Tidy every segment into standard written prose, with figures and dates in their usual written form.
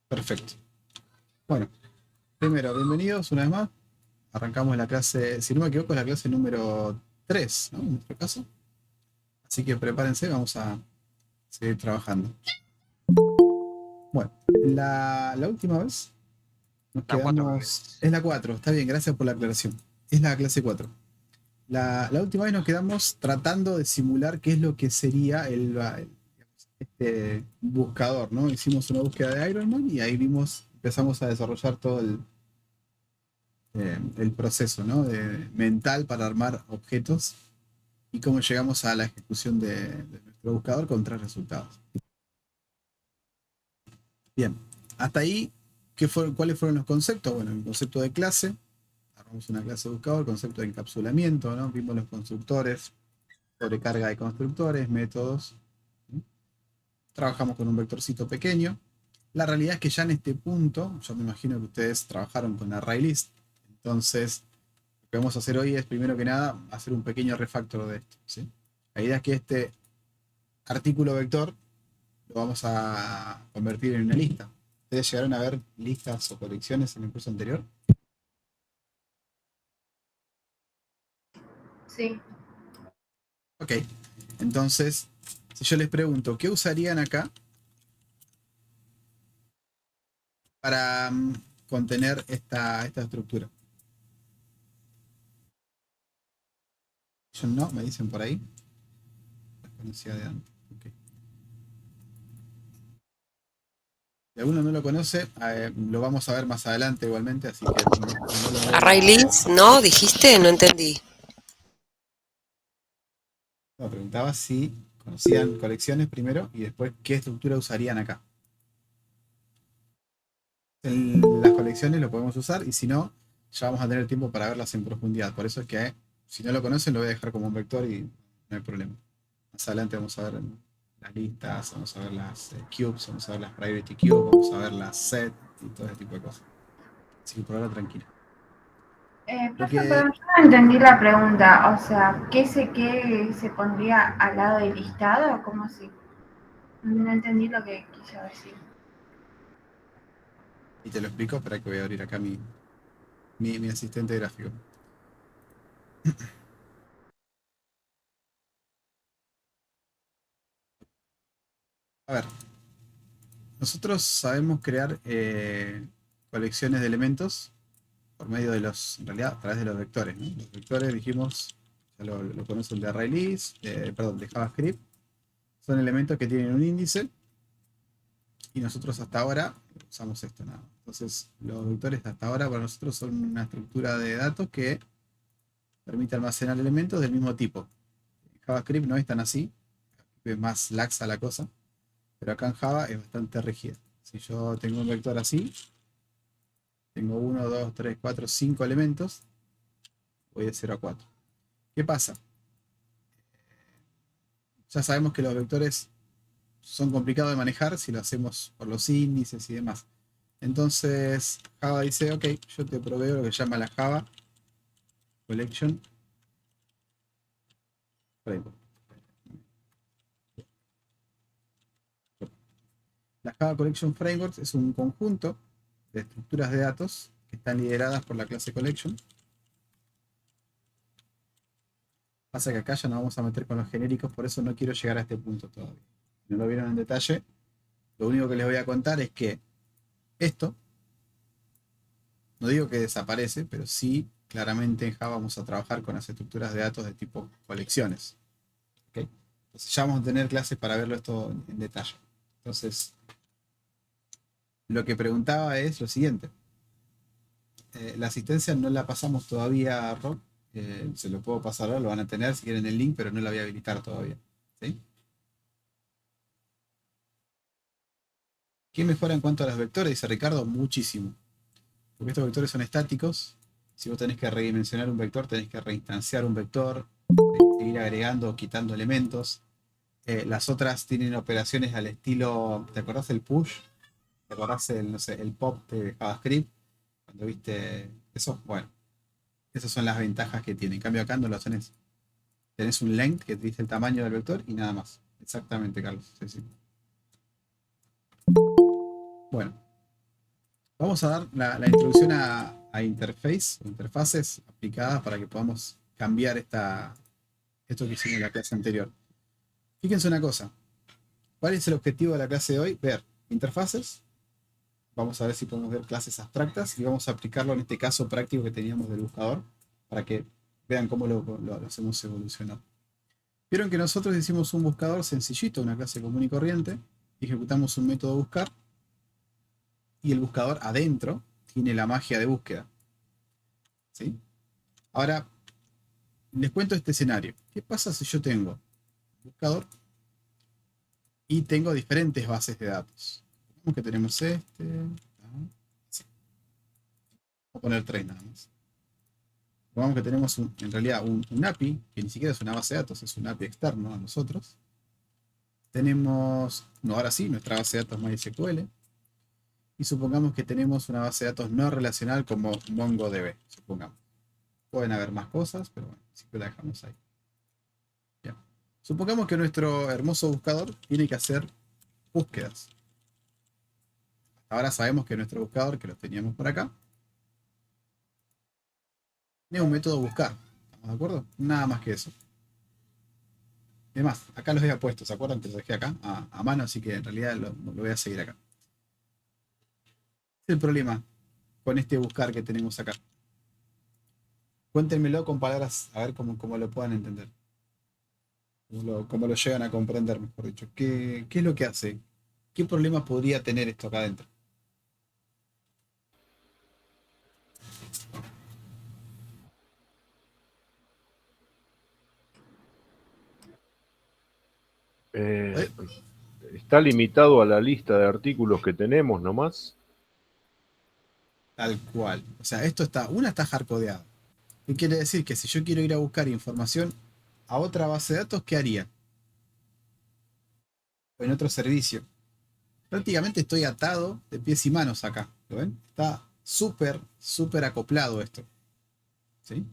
Perfecto. Bueno, primero, bienvenidos una vez más. Arrancamos la clase, si no me equivoco, es la clase número 3, ¿no? En nuestro caso. Así que prepárense, vamos a seguir trabajando. Bueno, la última vez nos La 4 creo que quedamos. es. Es la 4. Está bien, gracias por la aclaración. Es la clase 4. La última vez nos quedamos tratando de simular qué es lo que sería este buscador, ¿no? Hicimos una búsqueda de Iron Man y ahí empezamos a desarrollar todo el proceso, ¿no? Mental para armar objetos y cómo llegamos a la ejecución de nuestro buscador con tres resultados. Bien, hasta ahí, ¿cuáles fueron los conceptos? Bueno, el concepto de clase, armamos una clase de buscador, concepto de encapsulamiento, ¿no? Vimos los constructores, sobrecarga de constructores, métodos. ¿Sí? Trabajamos con un vectorcito pequeño. La realidad es que ya en este punto, yo me imagino que ustedes trabajaron con ArrayList, entonces lo que vamos a hacer hoy es, primero que nada, hacer un pequeño refactor de esto. ¿Sí? La idea es que este artículo vector lo vamos a convertir en una lista. ¿Ustedes llegaron a ver listas o colecciones en el curso anterior? Sí. Ok, entonces, si yo les pregunto, ¿qué usarían acá para contener esta estructura? Yo no, me dicen por ahí. La conocía de antes. Okay. Si alguno no lo conoce, lo vamos a ver más adelante igualmente, así que no lo voy a... ArrayList, ¿no? ¿Dijiste? No entendí. No, preguntaba si conocían colecciones primero y después qué estructura usarían acá. En las colecciones lo podemos usar y si no, ya vamos a tener tiempo para verlas en profundidad. Por eso es que si no lo conocen lo voy a dejar como un vector y no hay problema. Más adelante vamos a ver las listas, vamos a ver las cubes, vamos a ver las priority cubes, vamos a ver las set y todo ese tipo de cosas. Así que por ahora tranquilo. Lo Profe, pero que yo no entendí la pregunta. O sea, ¿qué se pondría al lado del listado? ¿Cómo así? No entendí lo que quiso decir. y te lo explico, espera que voy a abrir acá mi asistente gráfico. A ver, nosotros sabemos crear colecciones de elementos por medio de en realidad, a través de los vectores, ¿no? Los vectores dijimos, ya lo conocen de ArrayList, perdón, de JavaScript, son elementos que tienen un índice y nosotros hasta ahora usamos esto nada. Entonces, los vectores hasta ahora para nosotros son una estructura de datos que permite almacenar elementos del mismo tipo. En JavaScript no es tan así, es más laxa la cosa, pero acá en Java es bastante rígida. Si yo tengo un vector así, tengo 1, 2, 3, 4, 5 elementos, voy de 0 a 4. ¿Qué pasa? Ya sabemos que los vectores son complicados de manejar si lo hacemos por los índices y demás. Entonces Java dice, ok, yo te proveo lo que se llama la Java Collection Framework. La Java Collection Framework es un conjunto de estructuras de datos que están lideradas por la clase Collection. Pasa que acá ya nos vamos a meter con los genéricos, por eso no quiero llegar a este punto todavía. Si no lo vieron en detalle, lo único que les voy a contar es que esto, no digo que desaparece, pero sí claramente en Java vamos a trabajar con las estructuras de datos de tipo colecciones. ¿Okay? Entonces ya vamos a tener clases para verlo esto en detalle. Entonces, lo que preguntaba es lo siguiente. La asistencia no la pasamos todavía a Rob. Se lo puedo pasar ahora, lo van a tener si quieren el link, pero no la voy a habilitar todavía. ¿Sí? ¿Qué mejora en cuanto a los vectores? Dice Ricardo, muchísimo. Porque estos vectores son estáticos. Si vos tenés que redimensionar un vector, tenés que reinstanciar un vector, seguir agregando o quitando elementos. Las otras tienen operaciones al estilo, ¿te acordás del push? ¿Te acordás no sé, el pop de JavaScript? Cuando viste eso, bueno, esas son las ventajas que tiene. En cambio acá no lo tenés. Tenés un length que te dice el tamaño del vector y nada más. Exactamente, Carlos. Sí, sí. Bueno, Vamos a dar la introducción a interface, o interfaces aplicadas para que podamos cambiar esto que hicimos en la clase anterior. Fíjense una cosa. ¿Cuál es el objetivo de la clase de hoy? Ver interfaces. Vamos a ver si podemos ver clases abstractas y vamos a aplicarlo en este caso práctico que teníamos del buscador para que vean cómo lo hacemos evolucionar. Vieron que nosotros hicimos un buscador sencillito, una clase común y corriente, ejecutamos un método buscar y el buscador adentro tiene la magia de búsqueda. ¿Sí? Ahora, les cuento este escenario. ¿Qué pasa si yo tengo un buscador y tengo diferentes bases de datos? Supongamos que tenemos sí. Voy a poner 3 nada más. Supongamos que tenemos en realidad un API, que ni siquiera es una base de datos, es un API externo a nosotros. Tenemos, no, ahora sí, nuestra base de datos MySQL. Y supongamos que tenemos una base de datos no relacional como MongoDB, supongamos. Pueden haber más cosas, pero bueno, siempre la dejamos ahí. Bien. Supongamos que nuestro hermoso buscador tiene que hacer búsquedas. Ahora sabemos que nuestro buscador, que lo teníamos por acá, tiene un método buscar. ¿Estamos de acuerdo? Nada más que eso. Además, acá los había puesto, ¿se acuerdan que los dejé acá a mano? Así que en realidad lo voy a seguir acá. ¿Qué es el problema con este buscar que tenemos acá? Cuéntenmelo con palabras, a ver cómo lo puedan entender. Cómo lo llegan a comprender, mejor dicho. ¿Qué es lo que hace? ¿Qué problema podría tener esto acá adentro? Eh, ¿Eh? Está limitado a la lista de artículos que tenemos nomás. Tal cual. O sea, una está hardcodeada. ¿Qué quiere decir? Que si yo quiero ir a buscar información a otra base de datos, ¿qué haría? O en otro servicio. Prácticamente estoy atado de pies y manos acá. ¿Lo ven? Está súper acoplado esto. ¿Sí?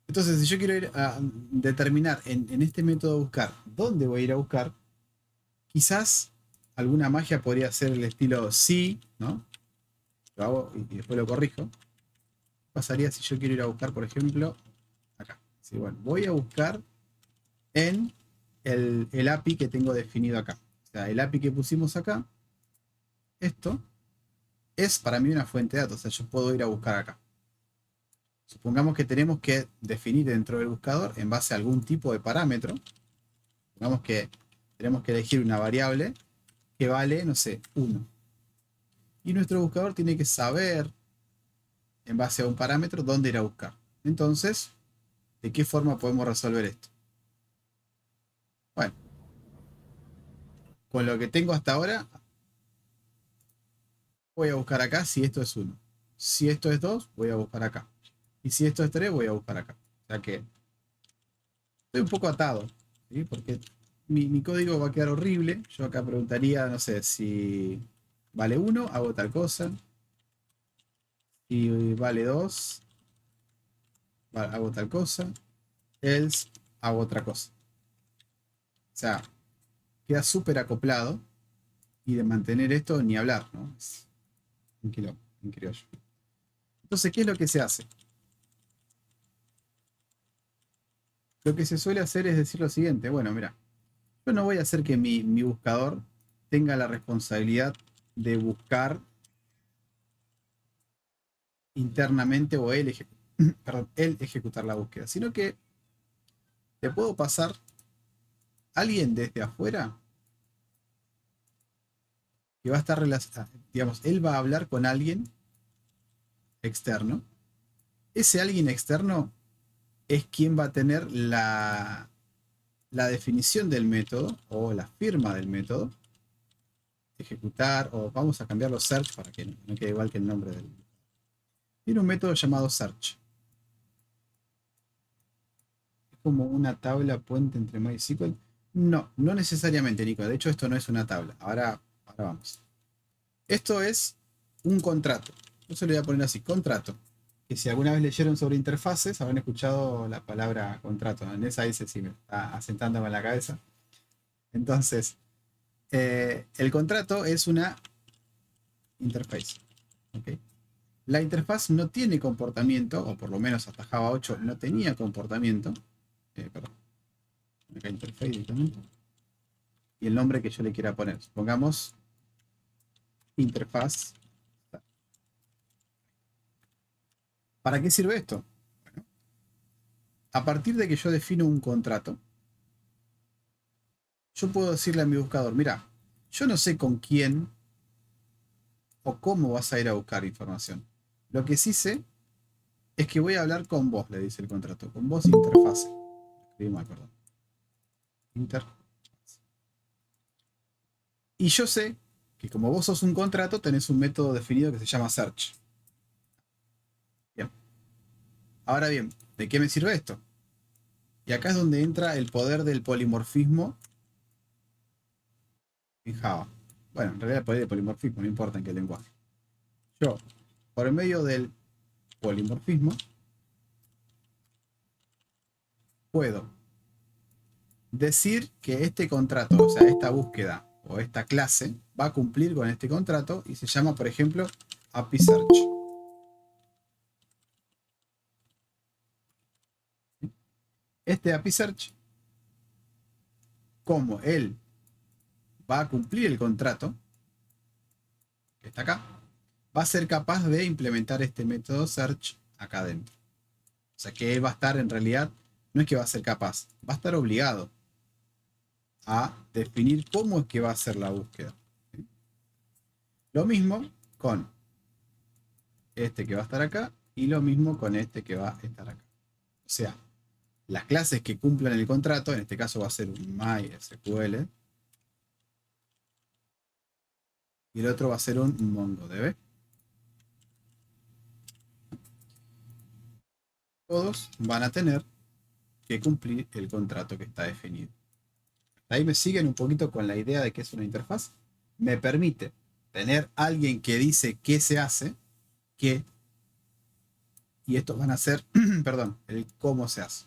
Entonces, si yo quiero ir a determinar en este método de buscar dónde voy a ir a buscar, quizás alguna magia podría ser el estilo sí, ¿no? Lo hago y después lo corrijo. ¿Qué pasaría si yo quiero ir a buscar, por ejemplo, acá? Sí, bueno, voy a buscar en el API que tengo definido acá. O sea, el API que pusimos acá, esto es para mí una fuente de datos. O sea, yo puedo ir a buscar acá. Supongamos que tenemos que definir dentro del buscador en base a algún tipo de parámetro. Supongamos que tenemos que elegir una variable que vale, no sé, 1. Y nuestro buscador tiene que saber, en base a un parámetro, dónde ir a buscar. Entonces, ¿de qué forma podemos resolver esto? Bueno, con lo que tengo hasta ahora, voy a buscar acá si esto es 1. Si esto es 2, voy a buscar acá. Y si esto es 3, voy a buscar acá. O sea que estoy un poco atado, ¿sí? Porque mi código va a quedar horrible. Yo acá preguntaría, no sé, si vale 1, hago tal cosa. Si vale 2, hago tal cosa. Else, hago otra cosa. O sea, queda súper acoplado. Y de mantener esto, ni hablar, ¿no? Es un quilombo, un criollo. Entonces, ¿qué es lo que se hace? Lo que se suele hacer es decir lo siguiente. Bueno, mira, yo no voy a hacer que mi buscador tenga la responsabilidad de buscar internamente o él, perdón, él ejecutar la búsqueda, sino que le puedo pasar a alguien desde afuera que va a estar relacionado, digamos, él va a hablar con alguien externo. Ese alguien externo es quien va a tener la definición del método o la firma del método, ejecutar, o vamos a cambiarlo search para que no quede igual que el nombre del. Tiene un método llamado search. Es como una tabla puente entre MySQL. No, no necesariamente, Nico. De hecho, esto no es una tabla. Ahora vamos. Esto es un contrato. Yo se lo voy a poner así, contrato. Que si alguna vez leyeron sobre interfaces, habrán escuchado la palabra contrato. En esa dice, sí, me está asentándome en la cabeza. Entonces, el contrato es una interface. ¿ok? La interfaz no tiene comportamiento, o por lo menos hasta Java 8 no tenía comportamiento. Perdón. Acá interface directamente. Y el nombre que yo le quiera poner. Pongamos interfaz. ¿Para qué sirve esto? Bueno, a partir de que yo defino un contrato, yo puedo decirle a mi buscador, mira, yo no sé con quién o cómo vas a ir a buscar información. Lo que sí sé es que voy a hablar con vos, le dice el contrato. Con vos interfase. Escribí mal, perdón. Interfase. Y yo sé que como vos sos un contrato, tenés un método definido que se llama search. Bien. Ahora bien, ¿de qué me sirve esto? Y acá es donde entra el poder del polimorfismo en Java. Bueno, en realidad el poder del polimorfismo, no importa en qué lenguaje. Yo, por medio del polimorfismo, puedo decir que este contrato, o sea, esta búsqueda o esta clase, va a cumplir con este contrato y se llama, por ejemplo, API Search. Este API Search, como él va a cumplir el contrato, que está acá, va a ser capaz de implementar este método search acá adentro. O sea que él va a estar en realidad, no es que va a ser capaz, va a estar obligado a definir cómo es que va a hacer la búsqueda. ¿Sí? Lo mismo con este que va a estar acá y lo mismo con este que va a estar acá. O sea, las clases que cumplan el contrato, en este caso va a ser un MySQL y el otro va a ser un MongoDB. Todos van a tener que cumplir el contrato que está definido. Ahí me siguen un poquito con la idea de que es una interfaz. Me permite tener alguien que dice qué se hace, qué, y estos van a ser, perdón, el cómo se hace.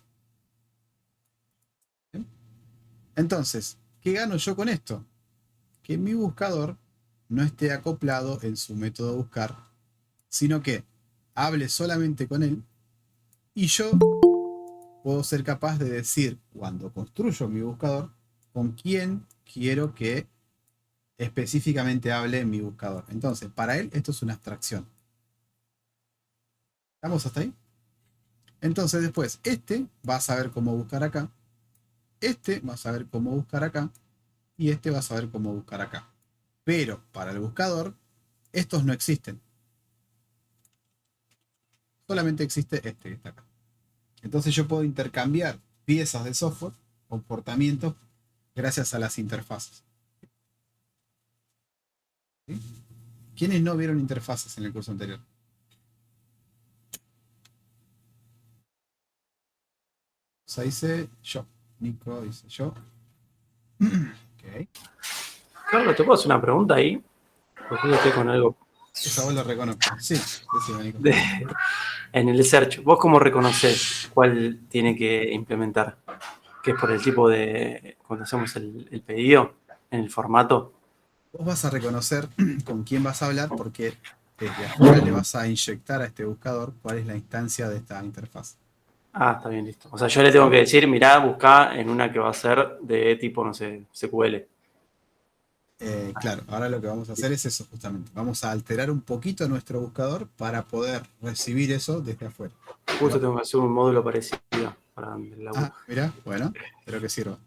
¿Sí? Entonces, ¿qué gano yo con esto? Que mi buscador no esté acoplado en su método de buscar, sino que hable solamente con él y yo puedo ser capaz de decir, cuando construyo mi buscador, con quién quiero que específicamente hable mi buscador. Entonces, para él esto es una abstracción. ¿Estamos hasta ahí? Entonces después, este va a saber cómo buscar acá, este va a saber cómo buscar acá, y este va a saber cómo buscar acá. Pero para el buscador, estos no existen. Solamente existe este que está acá. Entonces yo puedo intercambiar piezas de software, comportamientos, gracias a las interfaces. ¿Sí? ¿Quiénes no vieron interfaces en el curso anterior? O sea, dice yo. Nico dice yo. Ok. Carlos, ¿te puedo hacer una pregunta ahí? Porque yo estoy con algo. Esa voz lo reconozco. Sí, decime, Nico. En el search, ¿vos cómo reconoces cuál tiene que implementar? ¿Que es por el tipo de, cuando hacemos el pedido, en el formato? Vos vas a reconocer con quién vas a hablar porque desde afuera le vas a inyectar a este buscador cuál es la instancia de esta interfaz. Ah, está bien, listo. O sea, yo le tengo que decir, mirá, buscá en una que va a ser de tipo, no sé, SQL. Claro, ahora lo que vamos a hacer es eso justamente. Vamos a alterar un poquito nuestro buscador para poder recibir eso desde afuera. Justo tengo que hacer un módulo parecido para la web. Ah, mira, bueno, espero que sirva.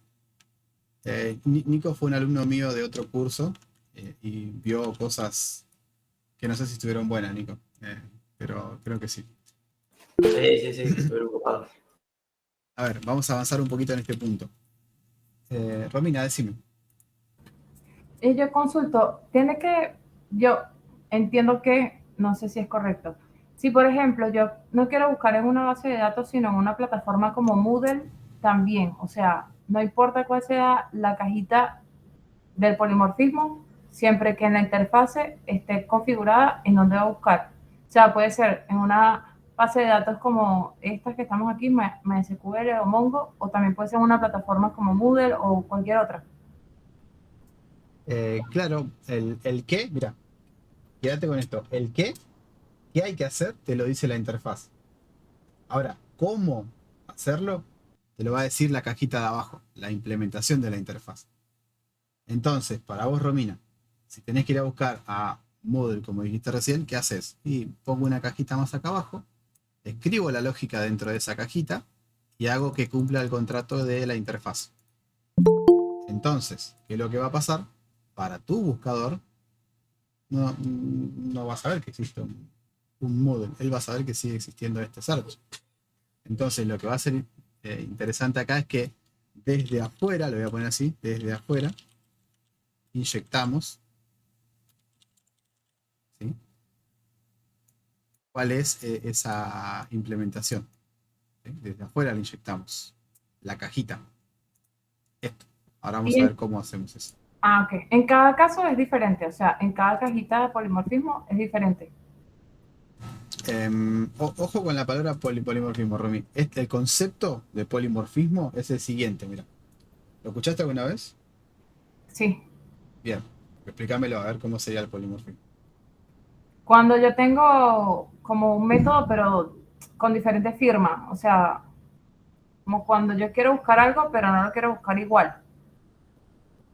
Nico fue un alumno mío de otro curso y vio cosas que no sé si estuvieron buenas, Nico, pero creo que sí. Sí, estoy ocupado. A ver, vamos a avanzar un poquito en este punto. Romina, decime. Y yo consulto, yo entiendo que, no sé si es correcto. Si, por ejemplo, yo no quiero buscar en una base de datos, sino en una plataforma como Moodle, también, o sea, no importa cuál sea la cajita del polimorfismo, siempre que en la interfase esté configurada en donde va a buscar. O sea, puede ser en una base de datos como estas que estamos aquí, MySQL o Mongo, o también puede ser en una plataforma como Moodle o cualquier otra. Claro, el qué, mira, quédate con esto. El qué ¿Qué hay que hacer? Te lo dice la interfaz. Ahora, ¿cómo hacerlo? Te lo va a decir la cajita de abajo, la implementación de la interfaz. Entonces, para vos, Romina, si tenés que ir a buscar a Moodle, como dijiste recién, ¿qué haces? Y pongo una cajita más acá abajo, escribo la lógica dentro de esa cajita y hago que cumpla el contrato de la interfaz. Entonces, ¿qué es lo que va a pasar? Para tu buscador, no va a saber que existe un Moodle. Él va a saber que sigue existiendo este search. Entonces, lo que va a ser interesante acá es que desde afuera, lo voy a poner así, desde afuera, inyectamos, ¿sí? ¿Cuál es esa implementación? ¿Sí? Desde afuera la inyectamos. La cajita. Esto. Ahora vamos a ver cómo hacemos eso. Ok. En cada caso es diferente, o sea, en cada cajita de polimorfismo es diferente. Ojo con la palabra polimorfismo, Romy. El concepto de polimorfismo es el siguiente, mira. ¿Lo escuchaste alguna vez? Sí. Bien. Explícamelo, a ver cómo sería el polimorfismo. Cuando yo tengo como un método, pero con diferentes firmas, o sea, como cuando yo quiero buscar algo, pero no lo quiero buscar igual.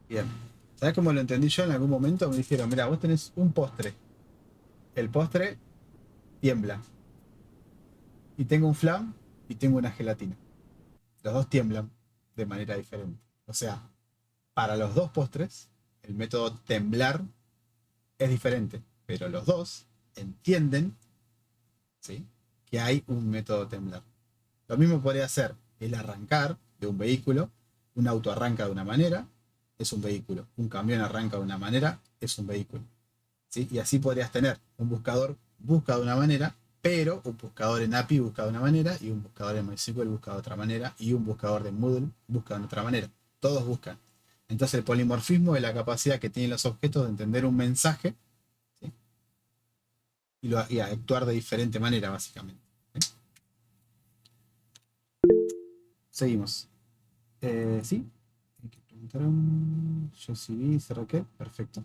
Bien. ¿Sabes cómo lo entendí yo en algún momento? Me dijeron, mira, vos tenés un postre. El postre tiembla. Y tengo un flan y tengo una gelatina. Los dos tiemblan de manera diferente. O sea, para los dos postres, el método temblar es diferente. Pero los dos entienden, ¿sí?, que hay un método temblar. Lo mismo podría ser el arrancar de un vehículo. Un auto arranca de una manera, es un vehículo. Un camión arranca de una manera, es un vehículo. ¿Sí? Y así podrías tener un buscador busca de una manera, pero un buscador en API busca de una manera, y un buscador en MySQL busca de otra manera, y un buscador de Moodle busca de otra manera. Todos buscan. Entonces el polimorfismo es la capacidad que tienen los objetos de entender un mensaje, ¿sí?, y actuar de diferente manera, básicamente. ¿Sí? Seguimos. ¿Sí? Yo sí vi, dice Raquel. Perfecto.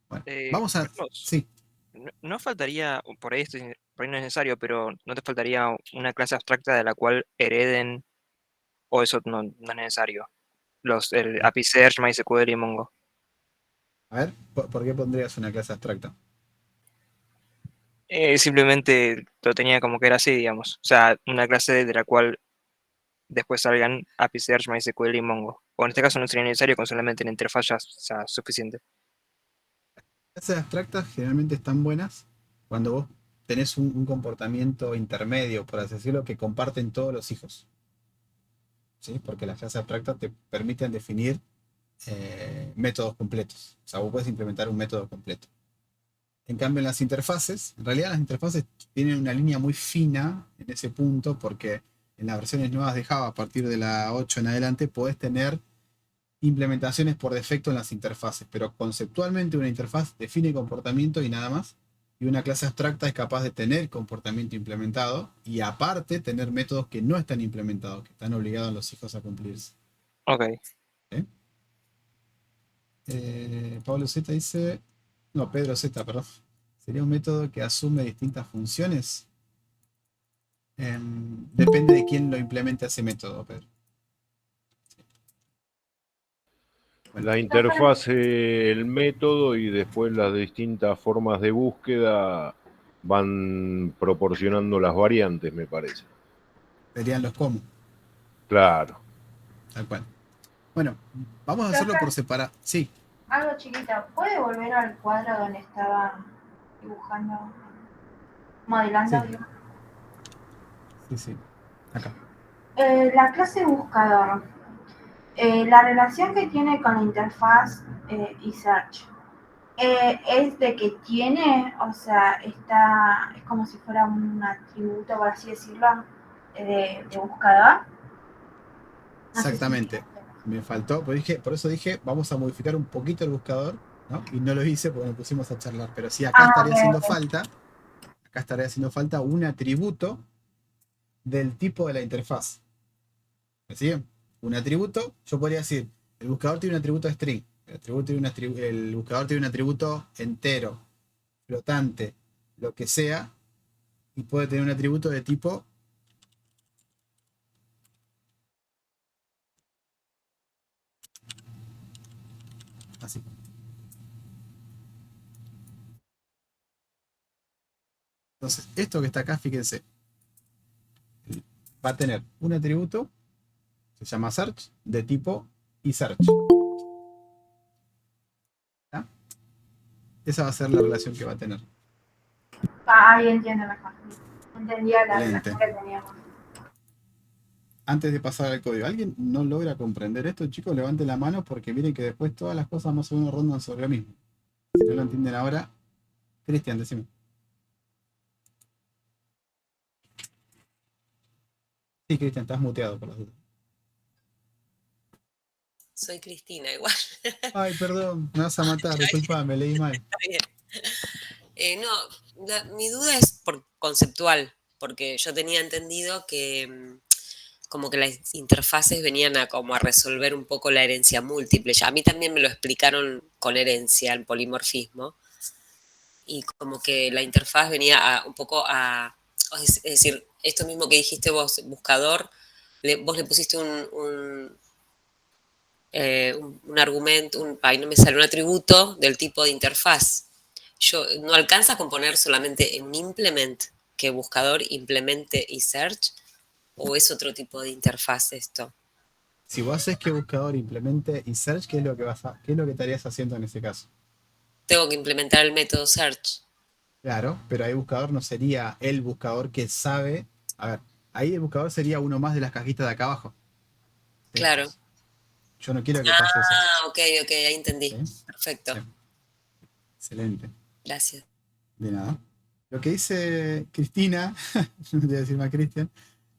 Bueno, vamos a... Carlos, Sí. no faltaría, por ahí, por ahí no es necesario, pero ¿no te faltaría una clase abstracta de la cual hereden, o eso no es necesario? El API Search, MySQL y Mongo. A ver, ¿por qué pondrías una clase abstracta? Simplemente lo tenía como que era así, digamos. O sea, una clase de la cual después salgan API Search, MySQL y Mongo. O en este caso no sería necesario, con solamente la interfaz ya sea suficiente. Clases abstractas generalmente están buenas cuando vos tenés un comportamiento intermedio, por así decirlo, que comparten todos los hijos. ¿Sí? Porque las clases abstractas te permiten definir métodos completos. O sea, vos puedes implementar un método completo. En cambio, en las interfaces, en realidad las interfaces tienen una línea muy fina en ese punto, porque en las versiones nuevas de Java, a partir de la 8 en adelante, podés tener implementaciones por defecto en las interfaces, pero conceptualmente una interfaz define comportamiento y nada más, y una clase abstracta es capaz de tener comportamiento implementado y aparte tener métodos que no están implementados, que están obligados los hijos a cumplirse. Ok. ¿Eh? Pablo Z dice, no, Pedro Z, perdón, sería un método que asume distintas funciones. Depende de quién lo implemente ese método, Pedro. Bueno. La interfase, el método y después las distintas formas de búsqueda van proporcionando las variantes, me parece. Serían los cómo. Claro. Tal cual. Bueno, vamos a hacerlo por separado. Sí. Algo chiquito. ¿Puede volver al cuadro donde estaba dibujando, modelando? Sí. Sí. Acá. La clase buscador. La relación que tiene con la interfaz y search es de que tiene, o sea, es como si fuera un atributo, por así decirlo, de buscador. No Exactamente. sé si Me faltó, por eso dije, vamos a modificar un poquito el buscador, ¿no? Y no lo hice porque nos pusimos a charlar. Pero sí, acá estaría haciendo falta un atributo del tipo de la interfaz. ¿Me siguen? Un atributo, yo podría decir, el buscador tiene un atributo string, el buscador tiene un atributo entero, flotante, lo que sea, y puede tener un atributo de tipo así. Entonces, esto que está acá, fíjense, va a tener un atributo, se llama search, de tipo iSearch. ¿Ya? Esa va a ser la relación que va a tener. Ahí entiendo mejor. Entendía la Excelente. relación que teníamos. Antes de pasar al código, ¿alguien no logra comprender esto, chicos? Levanten la mano porque miren que después todas las cosas más o menos rondan sobre lo mismo. Si no lo entienden ahora, Cristian, decime. Sí, Cristian, estás muteado por las dudas. Soy Cristina, igual. Ay, perdón, me vas a matar, disculpa, me leí mal. Está bien. No, mi duda es conceptual, porque yo tenía entendido que como que las interfaces venían a como a resolver un poco la herencia múltiple. Ya, a mí también me lo explicaron con herencia, el polimorfismo, y como que la interfaz venía un poco a, es decir, esto mismo que dijiste vos, buscador, vos le pusiste un argumento, no me sale, un atributo del tipo de interfaz. No alcanza con poner solamente en un implement que buscador implemente y search, o es otro tipo de interfaz esto. Si vos haces que buscador implemente y search, ¿qué es lo que qué es lo que estarías haciendo en ese caso? Tengo que implementar el método search. Claro, pero ahí buscador no sería el buscador que sabe. A ver, ahí el buscador sería uno más de las cajitas de acá abajo. Claro. Textos. Yo no quiero que pase eso. Ok, ahí entendí. ¿Sí? Perfecto. Sí. Excelente. Gracias. De nada. Lo que dice Cristina, no te voy a decir más Cristian,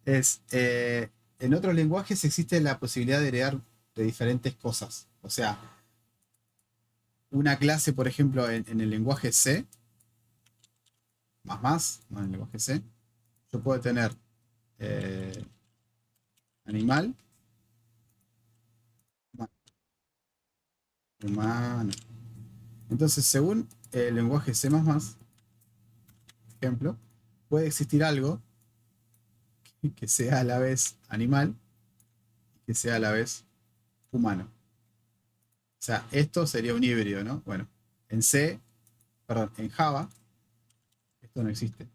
es en otros lenguajes existe la posibilidad de heredar de diferentes cosas. O sea, una clase, por ejemplo, en el lenguaje C, no en el lenguaje C, yo puedo tener animal, humano. Entonces, según el lenguaje C++, por ejemplo, puede existir algo que sea a la vez animal y que sea a la vez humano. O sea, esto sería un híbrido, ¿no? Bueno, en Java, esto no existe.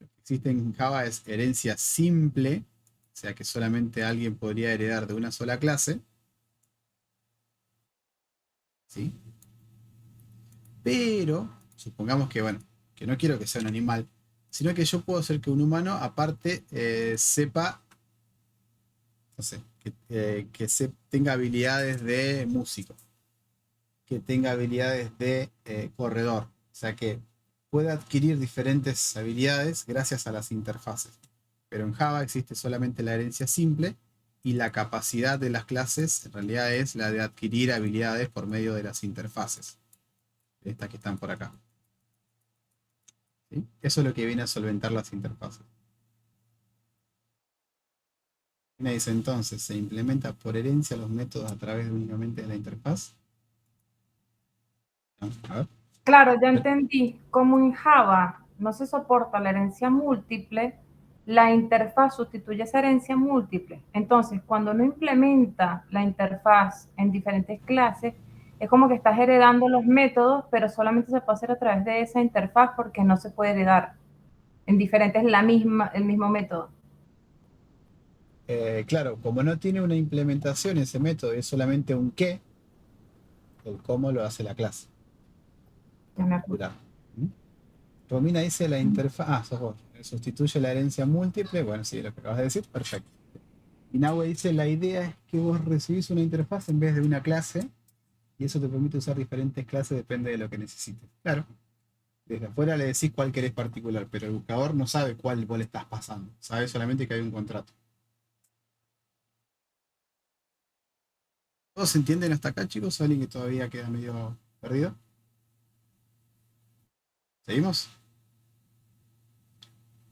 Lo que existe en Java es herencia simple, o sea que solamente alguien podría heredar de una sola clase. ¿Sí? Pero, supongamos que, bueno, que no quiero que sea un animal, sino que yo puedo hacer que un humano, aparte, sepa, no sé, que tenga habilidades de músico, que tenga habilidades de corredor, o sea que pueda adquirir diferentes habilidades gracias a las interfaces. Pero en Java existe solamente la herencia simple y la capacidad de las clases en realidad es la de adquirir habilidades por medio de las interfaces. Estas que están por acá. ¿Sí? Eso es lo que viene a solventar las interfaces. Me dice entonces, ¿se implementa por herencia los métodos a través únicamente de la interfaz? No, a ver. Claro, ya entendí. Como en Java no se soporta la herencia múltiple, la interfaz sustituye esa herencia múltiple. Entonces, cuando uno implementa la interfaz en diferentes clases, es como que estás heredando los métodos, pero solamente se puede hacer a través de esa interfaz porque no se puede heredar en diferentes el mismo método. Claro, como no tiene una implementación ese método, es solamente un qué, el cómo lo hace la clase. Ya me acuerdo. ¿Mm? Romina dice la interfaz. Sos vos. Sustituye la herencia múltiple. Bueno, sí, lo que acabas de decir, perfecto. Y Nahue dice, la idea es que vos recibís una interfaz en vez de una clase, y eso te permite usar diferentes clases, depende de lo que necesites. Claro. Desde afuera le decís cuál querés particular, pero el buscador no sabe cuál vos le estás pasando. Sabe solamente que hay un contrato. ¿Todos se entienden hasta acá, chicos? ¿O alguien que todavía queda medio perdido? ¿Seguimos?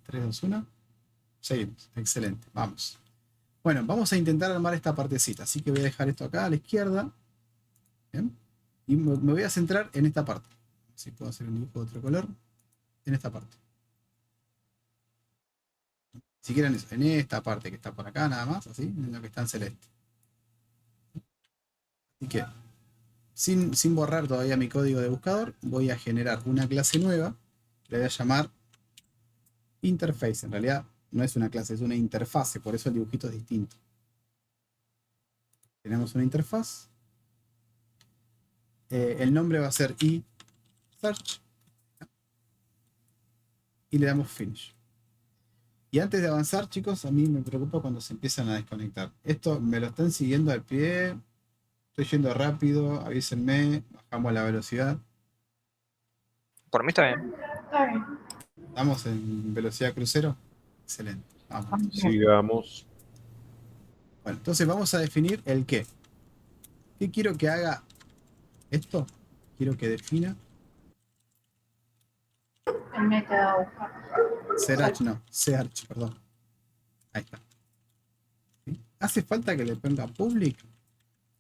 3, 2, 1. Seguimos. Excelente. Vamos. Bueno, vamos a intentar armar esta partecita. Así que voy a dejar esto acá a la izquierda. ¿Bien? Y me voy a centrar en esta parte. Si puedo hacer un dibujo de otro color. En esta parte. Si quieren eso, en esta parte que está por acá nada más, así, en lo que está en celeste. Así que, sin borrar todavía mi código de buscador, voy a generar una clase nueva. Le voy a llamar interface. En realidad no es una clase, es una interfase, por eso el dibujito es distinto. Tenemos una interfaz. El nombre va a ser eSearch. Y le damos finish. Y antes de avanzar, chicos, a mí me preocupa cuando se empiezan a desconectar. Esto me lo están siguiendo al pie. Estoy yendo rápido, avísenme, bajamos la velocidad. Por mí está bien. Está bien. ¿Estamos en velocidad crucero? Excelente. Vamos. Sigamos. Bueno, entonces vamos a definir el qué. ¿Qué quiero que haga esto? Quiero que defina El método de buscar. search, perdón. Ahí está. ¿Sí? ¿Hace falta que le ponga public?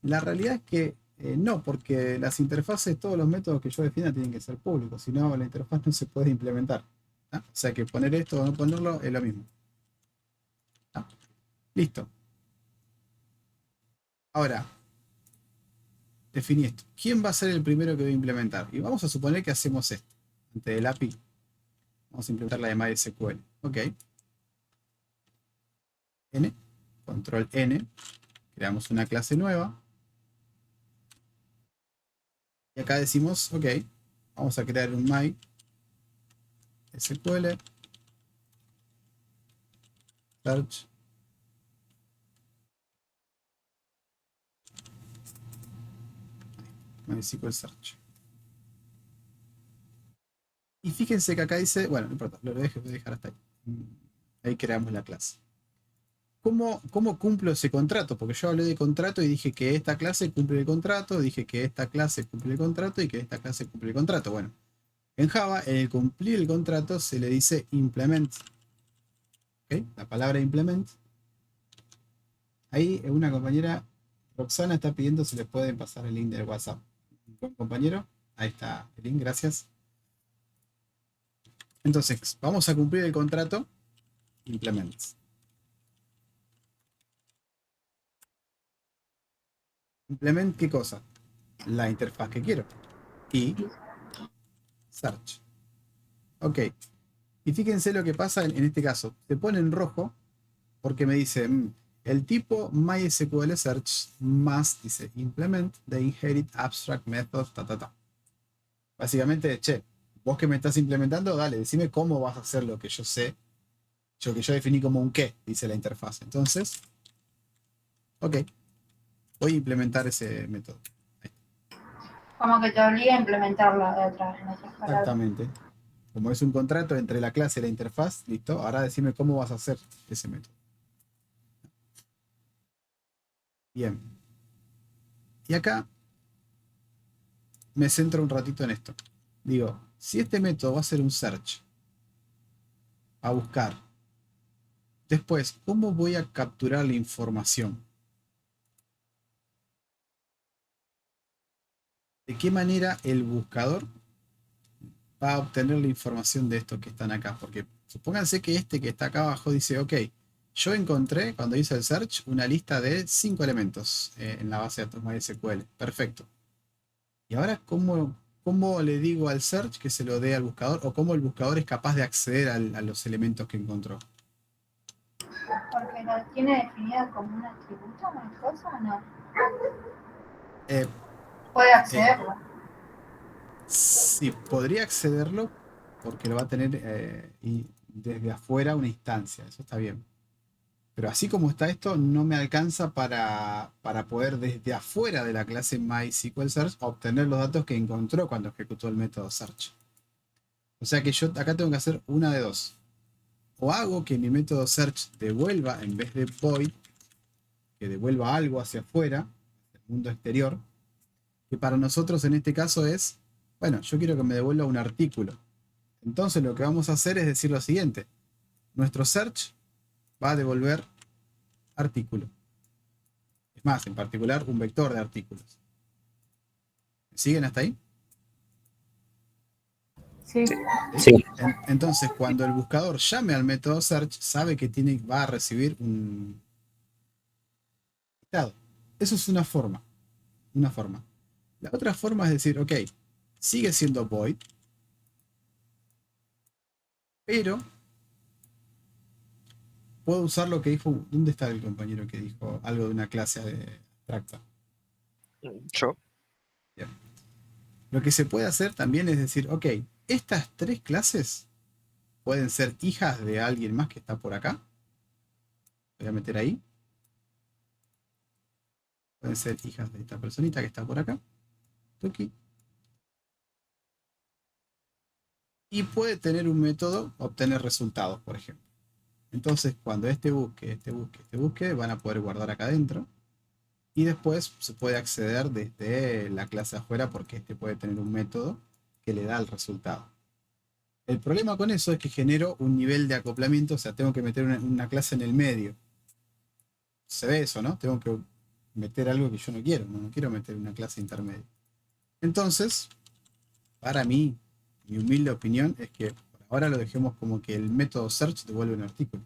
La realidad es que no, porque las interfaces, todos los métodos que yo defina tienen que ser públicos, si no la interfaz no se puede implementar. ¿Ah? O sea que poner esto o no ponerlo es lo mismo. ¿Ah? Listo. Ahora, definí esto. ¿Quién va a ser el primero que voy a implementar? Y vamos a suponer que hacemos esto. Antes del API, vamos a implementar la de MySQL. Ok. N, control N. Creamos una clase nueva. Y acá decimos, ok, vamos a crear un MySQL search MySQL search. Y fíjense que acá dice, bueno, no importa, lo voy a dejar hasta ahí. Ahí creamos la clase. ¿Cómo cumplo ese contrato? Porque yo hablé de contrato y dije que esta clase cumple el contrato, dije que esta clase cumple el contrato y que esta clase cumple el contrato. Bueno, en Java, el cumplir el contrato se le dice implement. ¿Okay? La palabra implement. Ahí una compañera, Roxana, está pidiendo si les pueden pasar el link del WhatsApp. ¿Buen compañero? Ahí está el link, gracias. Entonces, vamos a cumplir el contrato. Implements. Implement, ¿qué cosa? La interfaz que quiero. Y search. Ok. Y fíjense lo que pasa en este caso. Se pone en rojo porque me dice el tipo MySQL search más, dice, implement the inherit abstract method, Básicamente, che, vos que me estás implementando, dale, decime cómo vas a hacer lo que yo sé, lo que yo definí como un qué, dice la interfaz. Entonces, ok, voy a implementar ese método. Como que te obliga a implementarlo de otra en otras palabras. Exactamente. Como es un contrato entre la clase y la interfaz, listo, ahora decime cómo vas a hacer ese método. Bien. Y acá me centro un ratito en esto. Digo, si este método va a ser un search, a buscar, después, ¿cómo voy a capturar la información? ¿De qué manera el buscador va a obtener la información de estos que están acá? Porque supónganse que este que está acá abajo dice, ok, yo encontré, cuando hice el search, una lista de 5 elementos en la base de datos MySQL. Perfecto. Y ahora, ¿cómo le digo al search que se lo dé al buscador? ¿O cómo el buscador es capaz de acceder a los elementos que encontró? Porque lo tiene definido como un atributo, una cosa, ¿o no? Puede accederlo. Sí, podría accederlo porque lo va a tener y desde afuera una instancia. Eso está bien. Pero así como está esto, no me alcanza para poder desde afuera de la clase MySQL Search obtener los datos que encontró cuando ejecutó el método search. O sea que yo acá tengo que hacer una de dos. O hago que mi método search devuelva, en vez de void, que devuelva algo hacia afuera, el mundo exterior, que para nosotros en este caso es, bueno, yo quiero que me devuelva un artículo. Entonces lo que vamos a hacer es decir lo siguiente. Nuestro search va a devolver artículo. Es más, en particular, un vector de artículos. ¿Me siguen hasta ahí? Sí. Sí. Entonces, cuando el buscador llame al método search, sabe que va a recibir un listado. Eso es una forma. Una forma. La otra forma es decir, ok, sigue siendo void, pero puedo usar lo que dijo. ¿Dónde está el compañero que dijo algo de una clase abstracta? Yo. Bien. Lo que se puede hacer también es decir, ok, estas 3 clases pueden ser hijas de alguien más que está por acá. Voy a meter ahí. Pueden ser hijas de esta personita que está por acá. Tuki. Y puede tener un método obtener resultados, por ejemplo. Entonces, cuando este busque, van a poder guardar acá adentro. Y después se puede acceder desde la clase afuera porque este puede tener un método que le da el resultado. El problema con eso es que genero un nivel de acoplamiento, o sea, tengo que meter una clase en el medio. Se ve eso, ¿no? Tengo que meter algo que yo no quiero, no quiero meter una clase intermedia. Entonces, para mí, mi humilde opinión es que por ahora lo dejemos como que el método search devuelve un artículo.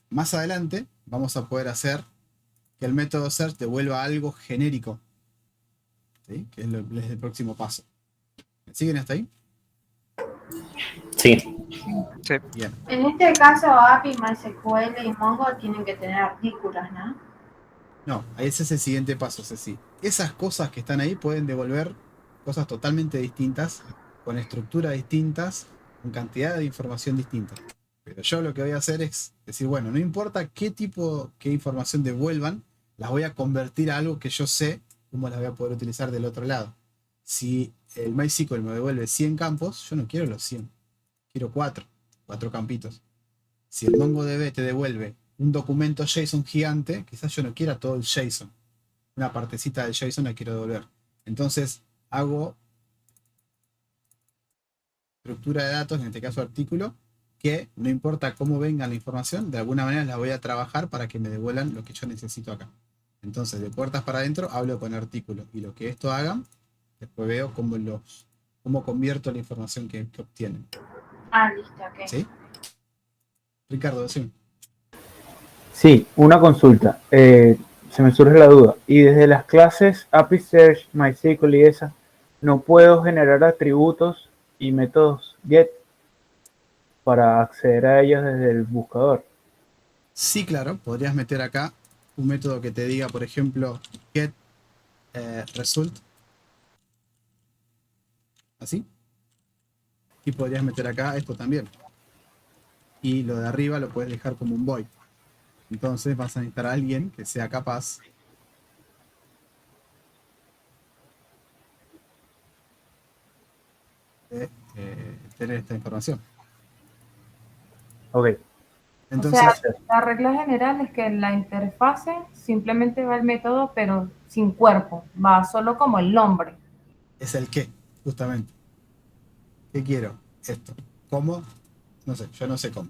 Más adelante vamos a poder hacer que el método search devuelva algo genérico, ¿sí? Que es el próximo paso. ¿Me siguen hasta ahí? Sí. Sí. Bien. En este caso, API, MySQL y Mongo tienen que tener artículos, ¿no? No, ese es el siguiente paso, Ceci. Esas cosas que están ahí pueden devolver cosas totalmente distintas, con estructuras distintas, con cantidad de información distinta. Pero yo lo que voy a hacer es decir, bueno, no importa qué información devuelvan, las voy a convertir a algo que yo sé cómo las voy a poder utilizar del otro lado. Si el MySQL me devuelve 100 campos, yo no quiero los 100, quiero 4 campitos. Si el MongoDB te devuelve un documento JSON gigante, quizás yo no quiera todo el JSON. Una partecita del JSON la quiero devolver. Entonces hago estructura de datos, en este caso artículo, que no importa cómo venga la información, de alguna manera la voy a trabajar para que me devuelvan lo que yo necesito acá. Entonces, de puertas para adentro, hablo con artículo. Y lo que esto haga, después veo cómo convierto la información que obtienen. Ah, listo, ok. ¿Sí? Ricardo, sí. Sí, una consulta. Se me surge la duda. Y desde las clases API Search, MySQL y esas, ¿no puedo generar atributos y métodos GET para acceder a ellos desde el buscador? Sí, claro, podrías meter acá un método que te diga, por ejemplo, get result. Así. Y podrías meter acá esto también. Y lo de arriba lo puedes dejar como un void. Entonces vas a necesitar a alguien que sea capaz de tener esta información. Ok. Entonces, O sea, la regla general es que en la interfase simplemente va el método, pero sin cuerpo, va solo como el nombre. es el qué, justamente. ¿Qué quiero? Esto. ¿Cómo? No sé, yo no sé cómo.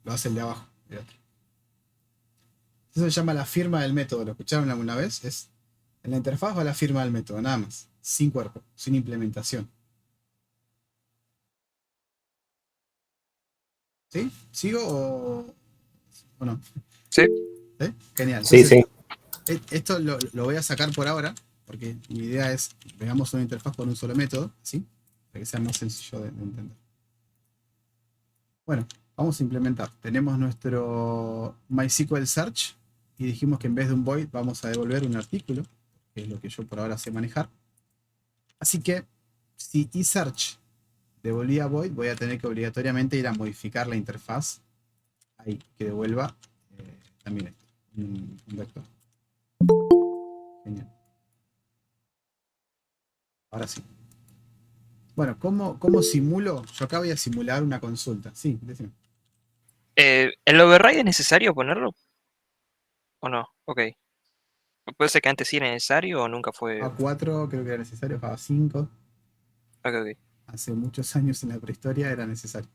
Lo hace el de abajo. El otro. Eso se llama la firma del método. ¿Lo escucharon alguna vez? Es en la interfaz va la firma del método, nada más. Sin cuerpo, sin implementación. ¿Sí? ¿Sigo o no? Sí. ¿Sí? Genial. Sí, Entonces, sí. esto lo voy a sacar por ahora, porque mi idea es veamos una interfaz con un solo método, ¿sí? Para que sea más sencillo de entender. Bueno, vamos a implementar. Tenemos nuestro MySQL Search y dijimos que en vez de un void vamos a devolver un artículo, que es lo que yo por ahora sé manejar. Así que si eSearch devolvía void, voy a tener que obligatoriamente ir a modificar la interfaz ahí, que devuelva también esto, un vector. Genial. Ahora sí. Bueno, ¿cómo simulo? Yo acá voy a simular una consulta. Sí, decime. ¿El override es necesario ponerlo? ¿O no? Ok. Puede ser que antes sí era necesario o nunca fue. Java 4 creo que era necesario, Java 5. Ok, ok. Hace muchos años en la prehistoria era necesario.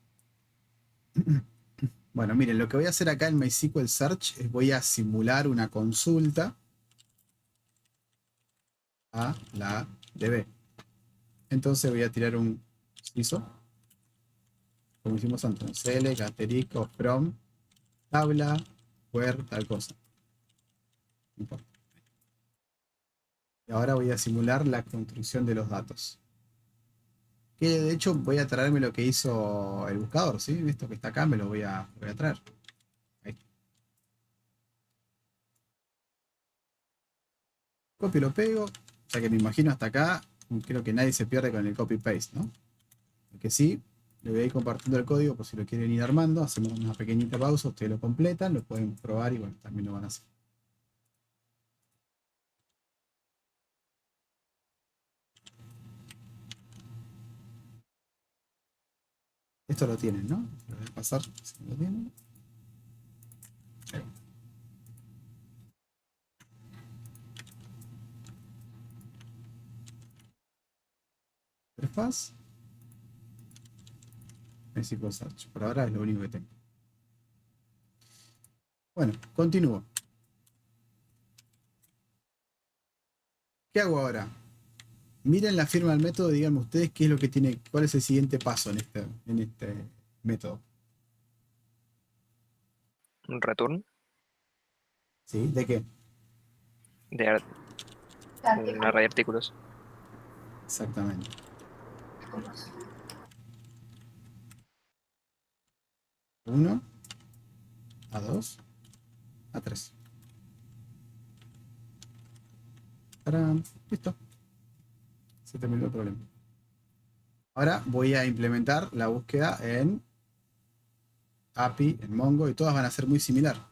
Bueno, miren, lo que voy a hacer acá en MySQL Search es voy a simular una consulta a la DB. Entonces voy a tirar un hizo, como hicimos antes, select, asterisco, from, tabla, where, tal cosa. No importa. Y ahora voy a simular la construcción de los datos. Que de hecho voy a traerme lo que hizo el buscador, ¿sí? Esto que está acá me lo voy a traer. Ahí. Copio y lo pego. O sea que me imagino hasta acá, creo que nadie se pierde con el copy-paste, ¿no? Lo que sí, le voy a ir compartiendo el código por si lo quieren ir armando. Hacemos una pequeñita pausa, ustedes lo completan, lo pueden probar y bueno, también lo van a hacer. Esto lo tienen, ¿no? Lo voy a pasar si lo tienen. Ahí. Interfaz. SQL Search. Por ahora es lo único que tengo. Bueno, continúo. ¿Qué hago ahora? Miren la firma del método y díganme ustedes qué es lo que tiene, cuál es el siguiente paso en este método. Un return ¿Sí? ¿De qué? de un array de artículos. Exactamente. Uno, a 2, a 3. Listo. Se terminó el problema. Ahora voy a implementar la búsqueda en API, en Mongo, y todas van a ser muy similar.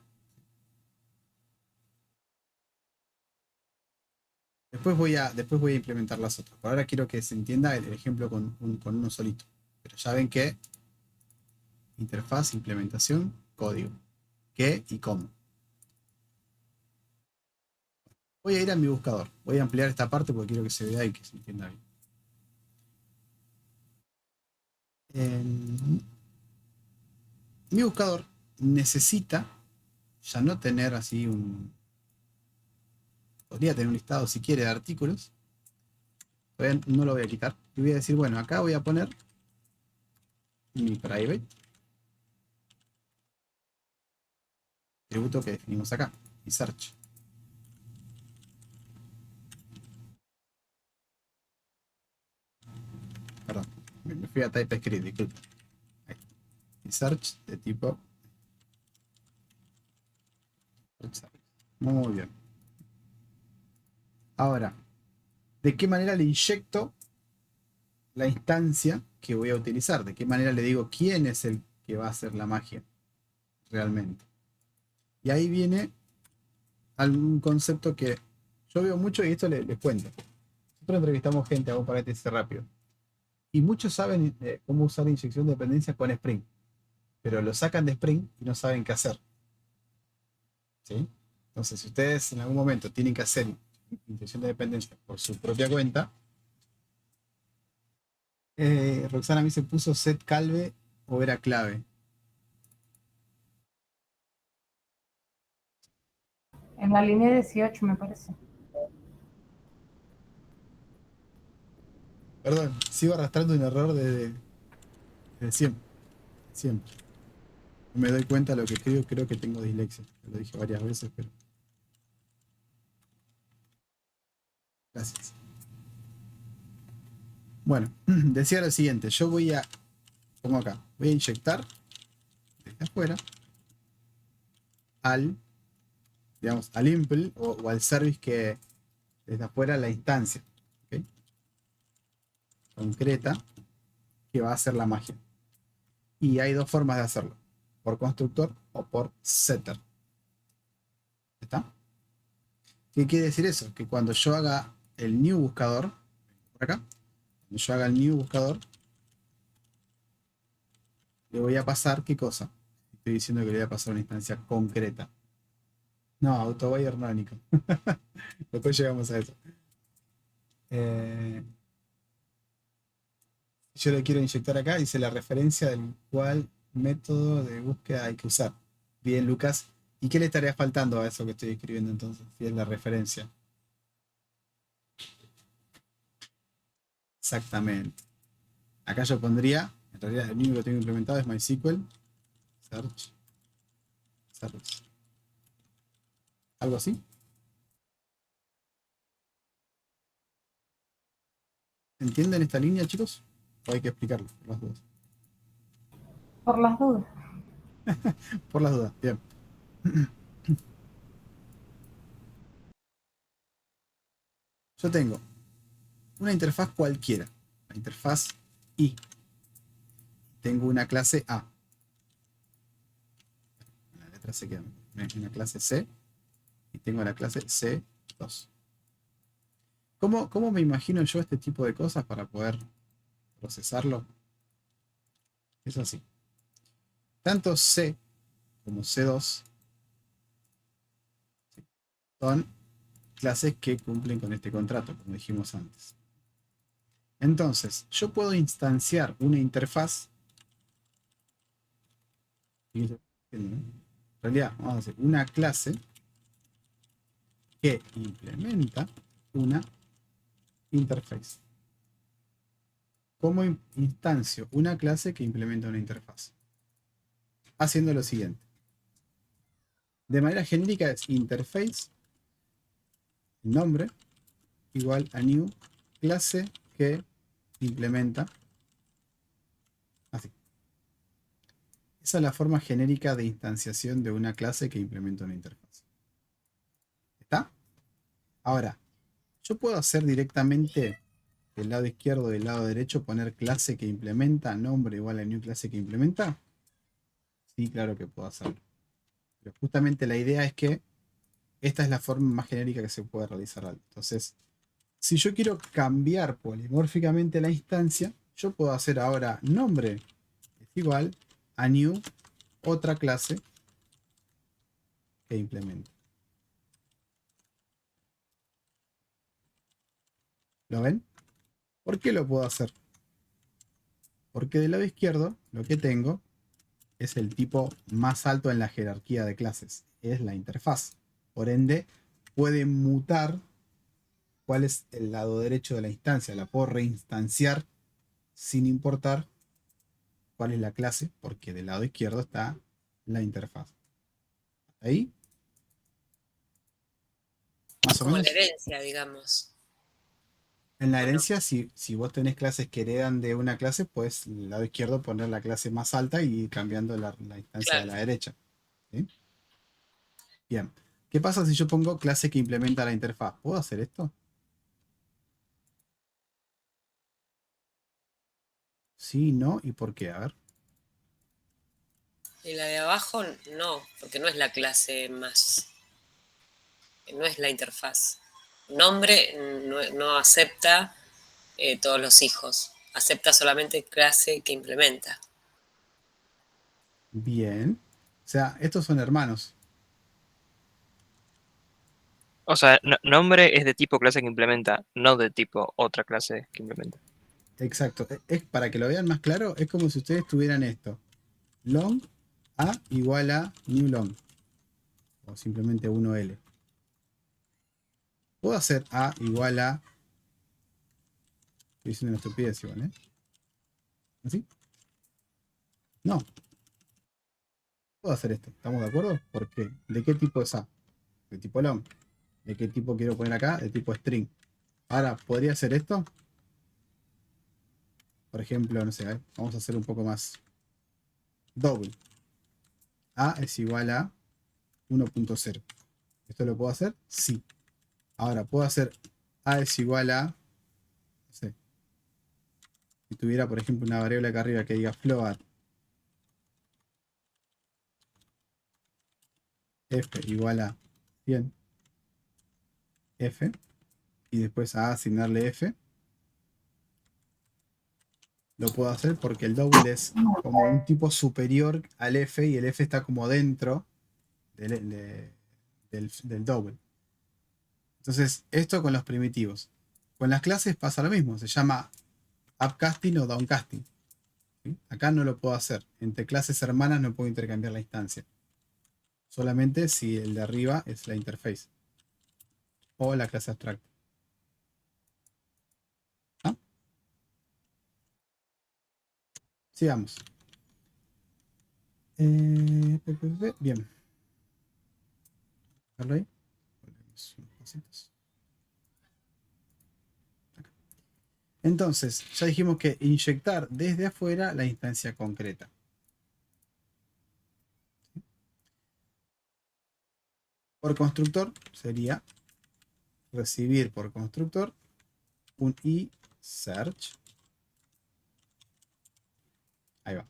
Después voy a implementar las otras. Por ahora quiero que se entienda el ejemplo con uno solito. Pero ya ven que interfaz, implementación, código. ¿Qué y cómo? Voy a ir a mi buscador. Voy a ampliar esta parte porque quiero que se vea y que se entienda bien. Mi buscador necesita ya no tener así podría tener un listado si quiere de artículos. Todavía no lo voy a quitar. Y voy a decir, bueno, acá voy a poner mi private. Atributo que definimos acá. Mi search. Perdón. Me fui a TypeScript, disculpe. Ahí. Mi search de tipo. Muy bien. Ahora, ¿de qué manera le inyecto la instancia que voy a utilizar? ¿De qué manera le digo quién es el que va a hacer la magia realmente? Y ahí viene algún concepto que yo veo mucho y esto les cuento. Nosotros entrevistamos gente, hago un paréntesis rápido. Y muchos saben cómo usar inyección de dependencia con Spring. Pero lo sacan de Spring y no saben qué hacer. ¿Sí? Entonces, si ustedes en algún momento tienen que hacer inyección de dependencia por su propia cuenta, Roxana a mí se puso set calve o era clave. En la línea 18 me parece. Perdón, sigo arrastrando un error desde siempre. Siempre. No me doy cuenta de lo que escribo, creo que tengo dislexia. Lo dije varias veces, pero. Gracias. Bueno, decía lo siguiente, yo pongo acá, voy a inyectar desde afuera al impl o al service que desde afuera la instancia, ¿okay? Concreta que va a hacer la magia. Y hay dos formas de hacerlo, por constructor o por setter. ¿Está? ¿Qué quiere decir eso? Que cuando yo haga el new buscador, por acá, cuando yo haga el new buscador, le voy a pasar, ¿qué cosa? Estoy diciendo que le voy a pasar una instancia concreta. No, autobuyer no, Nico. Después llegamos a eso. Yo le quiero inyectar acá, dice la referencia del cual método de búsqueda hay que usar. Bien, Lucas. ¿Y qué le estaría faltando a eso que estoy escribiendo entonces? Si es la referencia. Exactamente. Acá yo pondría, en realidad el único que tengo implementado es MySQL, search. Algo así. ¿Entienden esta línea, chicos? ¿O hay que explicarlo por las dudas? Por las dudas. Por las dudas, bien. Yo tengo una interfaz cualquiera, la interfaz I. Tengo una clase A. La letra C queda. Una clase C. Y tengo la clase C2. ¿Cómo me imagino yo este tipo de cosas para poder procesarlo? Es así. Tanto C como C2 son clases que cumplen con este contrato, como dijimos antes. Entonces, yo puedo instanciar una interfaz. En realidad, vamos a decir, una clase que implementa una interface. ¿Cómo instancio una clase que implementa una interfaz? Haciendo lo siguiente. De manera genérica es interface, nombre, igual a new, clase que implementa. Así. Esa es la forma genérica de instanciación de una clase que implementa una interfaz. ¿Está? Ahora, yo puedo hacer directamente del lado izquierdo y del lado derecho poner clase que implementa, nombre igual a new clase que implementa. Sí, claro que puedo hacerlo. Pero justamente la idea es que esta es la forma más genérica que se puede realizar algo. Entonces, si yo quiero cambiar polimórficamente la instancia, yo puedo hacer ahora nombre es igual a new otra clase que implementa. ¿Lo ven? ¿Por qué lo puedo hacer? Porque del lado izquierdo lo que tengo es el tipo más alto en la jerarquía de clases. Es la interfaz. Por ende, puede mutar cuál es el lado derecho de la instancia. La puedo reinstanciar sin importar cuál es la clase, porque del lado izquierdo está la interfaz. Ahí. Más o Como la menos. herencia, digamos. En la ¿O no? herencia, si vos tenés clases que heredan de una clase, puedes del lado izquierdo poner la clase más alta y ir cambiando la instancia de Claro. la derecha. ¿Sí? Bien. ¿Qué pasa si yo pongo clase que implementa la interfaz? ¿Puedo hacer esto? Sí, no, ¿y por qué? A ver. Y la de abajo no, porque no es la clase más, no es la interfaz. Nombre no acepta todos los hijos, acepta solamente clase que implementa. Bien. O sea, estos son hermanos. O sea, nombre es de tipo clase que implementa, no de tipo otra clase que implementa. Exacto. Es, para que lo vean más claro, es como si ustedes tuvieran esto. Long A igual a new long. O simplemente 1L. Puedo hacer A igual a... Estoy diciendo una estupidez igual, ¿eh? ¿Así? No. Puedo hacer esto. ¿Estamos de acuerdo? Porque ¿de qué tipo es A? De tipo long. ¿De qué tipo quiero poner acá? De tipo string. Ahora, ¿podría hacer esto? Por ejemplo, no sé, vamos a hacer un poco más double. A es igual a 1.0. ¿Esto lo puedo hacer? Sí. Ahora, ¿puedo hacer A es igual a... No sé. Si tuviera, por ejemplo, una variable acá arriba que diga float f igual a 100 f y después a asignarle f, lo puedo hacer porque el double es como un tipo superior al f y el f está como dentro del double. Entonces, esto con los primitivos. Con las clases pasa lo mismo, se llama upcasting o downcasting. ¿Sí? Acá no lo puedo hacer. Entre clases hermanas no puedo intercambiar la instancia. Solamente si el de arriba es la interface o la clase abstracta. ¿Ah? Sigamos. Bien. ¿Dejarlo ahí? Volvemos unos pasitos. Acá. Entonces, ya dijimos que inyectar desde afuera la instancia concreta. Por constructor sería recibir por constructor un iSearch. Ahí va.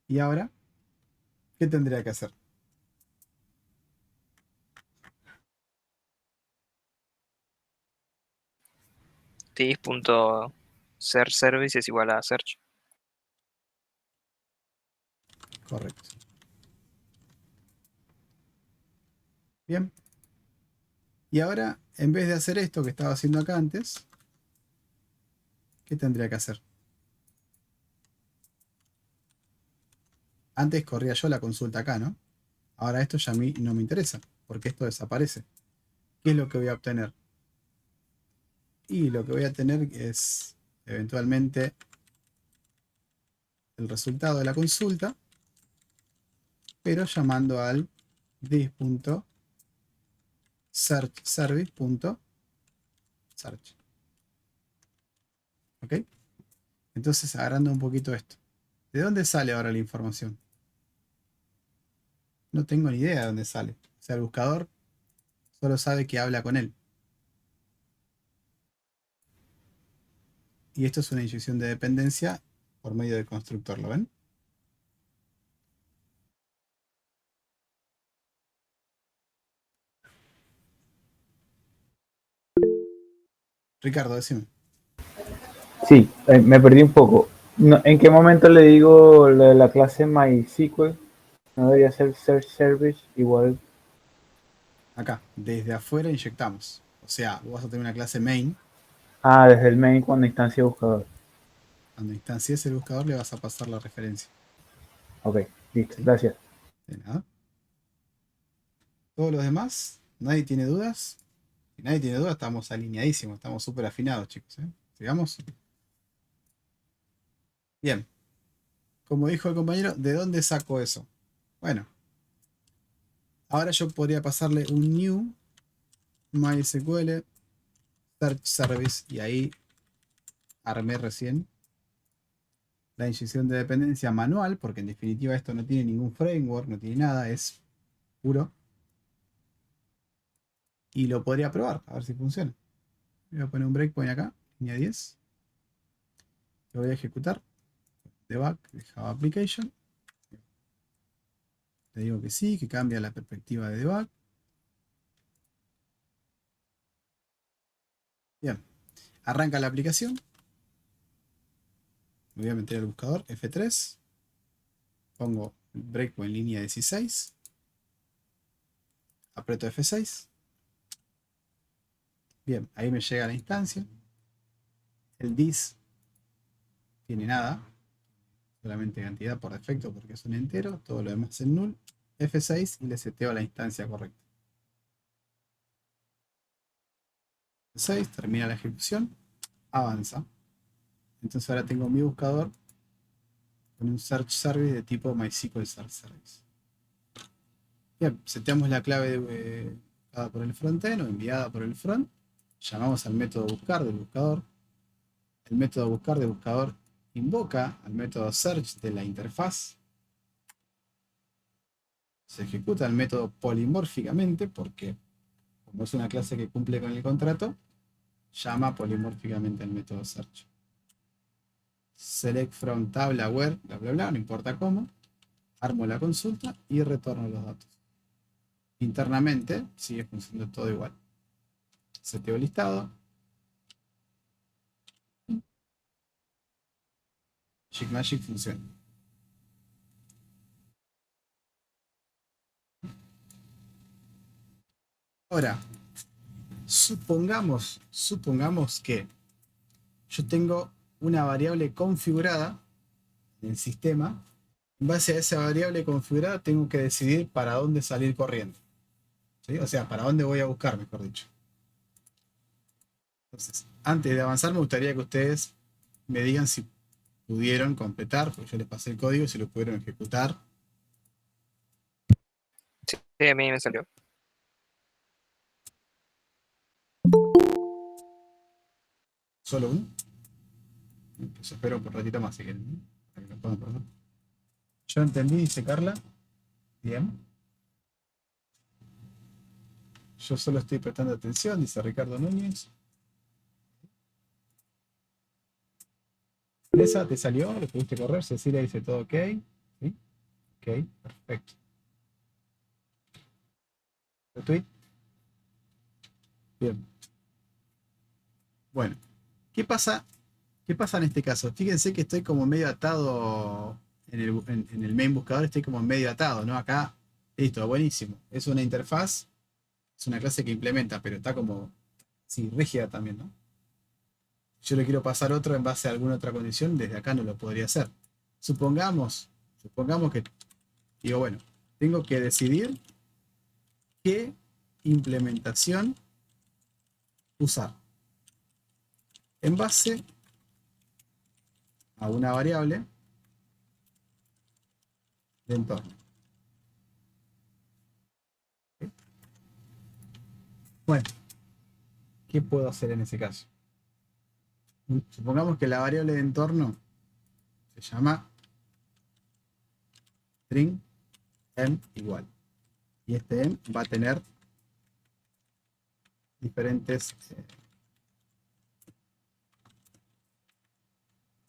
Y ahora, ¿qué tendría que hacer? This.searchService es igual a search. Correcto. Bien. Y ahora, en vez de hacer esto que estaba haciendo acá antes, ¿qué tendría que hacer? Antes corría yo la consulta acá, ¿no? Ahora esto ya a mí no me interesa, porque esto desaparece. ¿Qué es lo que voy a obtener? Y lo que voy a tener es, eventualmente, el resultado de la consulta, pero llamando al this.searchService.search. ¿Ok? Entonces, agarrando un poquito esto. ¿De dónde sale ahora la información? No tengo ni idea de dónde sale. O sea, el buscador solo sabe que habla con él. Y esto es una inyección de dependencia por medio del constructor, ¿lo ven? Ricardo, decime. Sí, me perdí un poco. ¿En qué momento le digo la clase MySQL? ¿No debería ser Search Service igual? Acá, desde afuera inyectamos. O sea, vos vas a tener una clase main. Ah, desde el main cuando instancia buscador. Cuando instancies el buscador le vas a pasar la referencia. Ok, listo, gracias. De nada. Todos los demás, ¿nadie tiene dudas? Si nadie tiene dudas, estamos alineadísimos, estamos súper afinados, chicos. Sigamos. Bien. Como dijo el compañero, ¿de dónde saco eso? Bueno. Ahora yo podría pasarle un new MySQL Search Service y ahí armé recién la inyección de dependencia manual, porque en definitiva esto no tiene ningún framework, no tiene nada, es puro. Y lo podría probar, a ver si funciona. Voy a poner un breakpoint acá, línea 10. Lo voy a ejecutar. Debug de Java Application. Le digo que sí, que cambia la perspectiva de debug. Bien. Arranca la aplicación. Me voy a meter al buscador F3. Pongo el breakpoint línea 16. Aprieto F6. Bien, ahí me llega la instancia. El dis tiene nada. Solamente cantidad por defecto porque es un entero. Todo lo demás es null. F6 y le seteo la instancia correcta. F6, termina la ejecución. Avanza. Entonces ahora tengo mi buscador con un search service de tipo MySQL Search Service. Bien, seteamos la clave dada por el frontend o enviada por el front. Llamamos al método buscar del buscador. El método buscar del buscador invoca al método search de la interfaz. Se ejecuta el método polimórficamente porque, como es una clase que cumple con el contrato, llama polimórficamente al método search. Select from tabla where, bla bla bla, no importa cómo. Armo la consulta y retorno los datos. Internamente sigue funcionando todo igual. Seteo listado. Magic funciona. Ahora, supongamos que yo tengo una variable configurada en el sistema. En base a esa variable configurada tengo que decidir para dónde salir corriendo. ¿Sí? O sea, para dónde voy a buscar, mejor dicho. Entonces, antes de avanzar me gustaría que ustedes me digan si pudieron completar, porque yo les pasé el código y se lo pudieron ejecutar. Sí, a mí me salió. Solo uno. Pues espero un ratito más si quieren, ¿no? Para que lo puedan probar. Yo entendí, dice Carla. Bien. Yo solo estoy prestando atención, dice Ricardo Núñez. Vanessa, ¿te salió? ¿Lo pudiste correr? Cecilia dice todo ok. ¿Sí? Ok, perfecto. ¿Retweet? Bien. Bueno, ¿qué pasa? ¿Qué pasa en este caso? Fíjense que estoy como medio atado en el main buscador, estoy como medio atado, ¿no? Acá, listo, buenísimo. Es una interfaz, es una clase que implementa, pero está como, sí, rígida también, ¿no? Yo le quiero pasar otro en base a alguna otra condición, desde acá no lo podría hacer. Supongamos que, digo, bueno, tengo que decidir qué implementación usar. En base a una variable de entorno. ¿Okay? Bueno, ¿qué puedo hacer en ese caso? Supongamos que la variable de entorno se llama string m igual. Y este m va a tener diferentes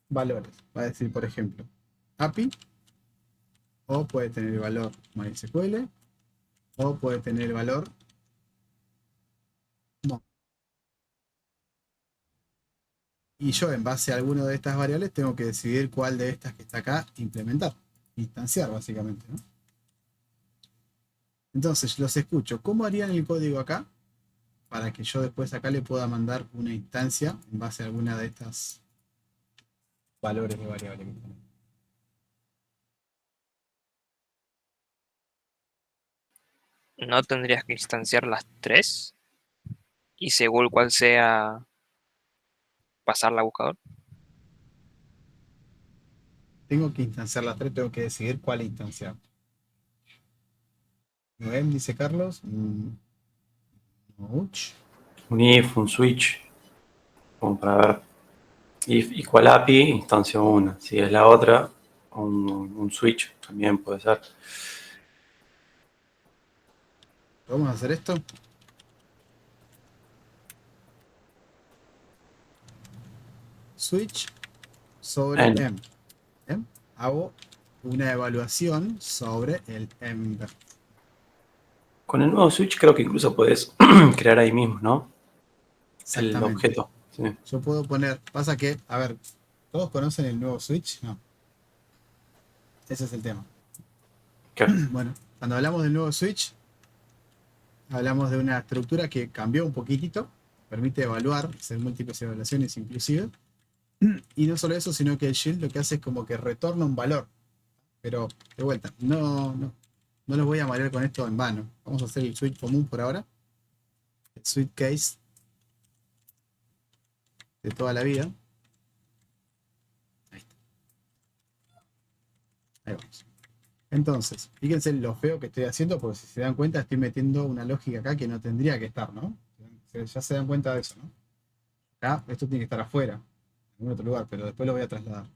valores. Va a decir, por ejemplo, API, o puede tener el valor MySQL, o puede tener el valor no. Y yo, en base a alguna de estas variables, tengo que decidir cuál de estas que está acá implementar, instanciar básicamente, ¿no? Entonces, los escucho. ¿Cómo harían el código acá? Para que yo después acá le pueda mandar una instancia en base a alguna de estas valores de variable que tenemos. ¿No tendrías que instanciar las 3? Y según cuál sea, pasarla a buscador. Tengo que instanciar las 3, tengo que decidir cuál instanciar. ¿No ven? Dice Carlos. Ouch. Un if, un switch, como para ver. If igual API, instancia una. Si es la otra, un switch también puede ser. ¿Vamos a hacer esto? Switch sobre En. M. ¿Bien? Hago una evaluación sobre el M. Con el nuevo switch creo que incluso puedes crear ahí mismo, ¿no? El Exactamente. objeto. Sí. Yo puedo poner, pasa que, a ver, ¿todos conocen el nuevo switch? No. Ese es el tema. ¿Qué? Bueno, cuando hablamos del nuevo switch, hablamos de una estructura que cambió un poquitito, permite evaluar, hacer múltiples evaluaciones inclusive, y no solo eso, sino que el shield lo que hace es como que retorna un valor. Pero, de vuelta, no los voy a marear con esto en vano. Vamos a hacer el switch común por ahora. El switch case de toda la vida. Ahí está. Ahí vamos. Entonces, fíjense lo feo que estoy haciendo, porque si se dan cuenta estoy metiendo una lógica acá que no tendría que estar, ¿no? Ya se dan cuenta de eso, ¿no? Acá esto tiene que estar afuera, en algún otro lugar, pero después lo voy a trasladar.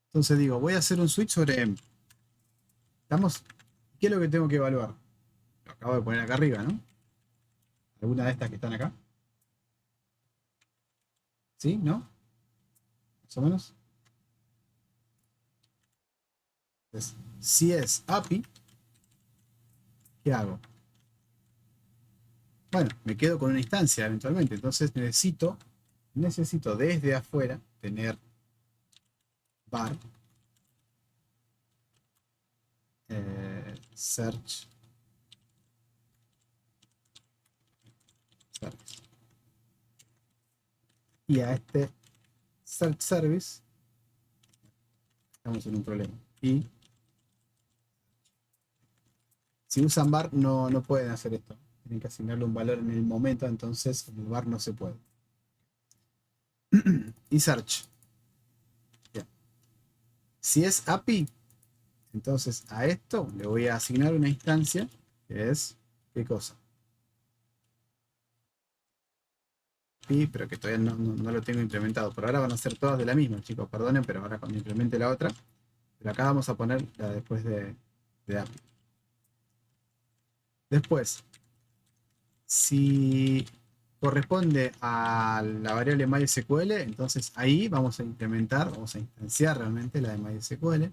Entonces digo, voy a hacer un switch sobre M. ¿Estamos? ¿Qué es lo que tengo que evaluar? Lo acabo de poner acá arriba, ¿no? ¿Alguna de estas que están acá? ¿Sí? ¿No? ¿Más o menos? Entonces, si es API, ¿qué hago? Bueno, me quedo con una instancia eventualmente, entonces necesito desde afuera tener var search service. Y a este search service estamos en un problema. Y si usan var no pueden hacer esto. Tienen que asignarle un valor en el momento, entonces el var no se puede. Y search. Bien. Si es API, entonces a esto le voy a asignar una instancia que es, ¿qué cosa? API, pero que todavía no lo tengo implementado. Por ahora van a ser todas de la misma, chicos, perdonen, pero ahora cuando implemente la otra, pero acá vamos a poner la después de API. Después, si corresponde a la variable MySQL, entonces ahí vamos a implementar, vamos a instanciar realmente la de MySQL.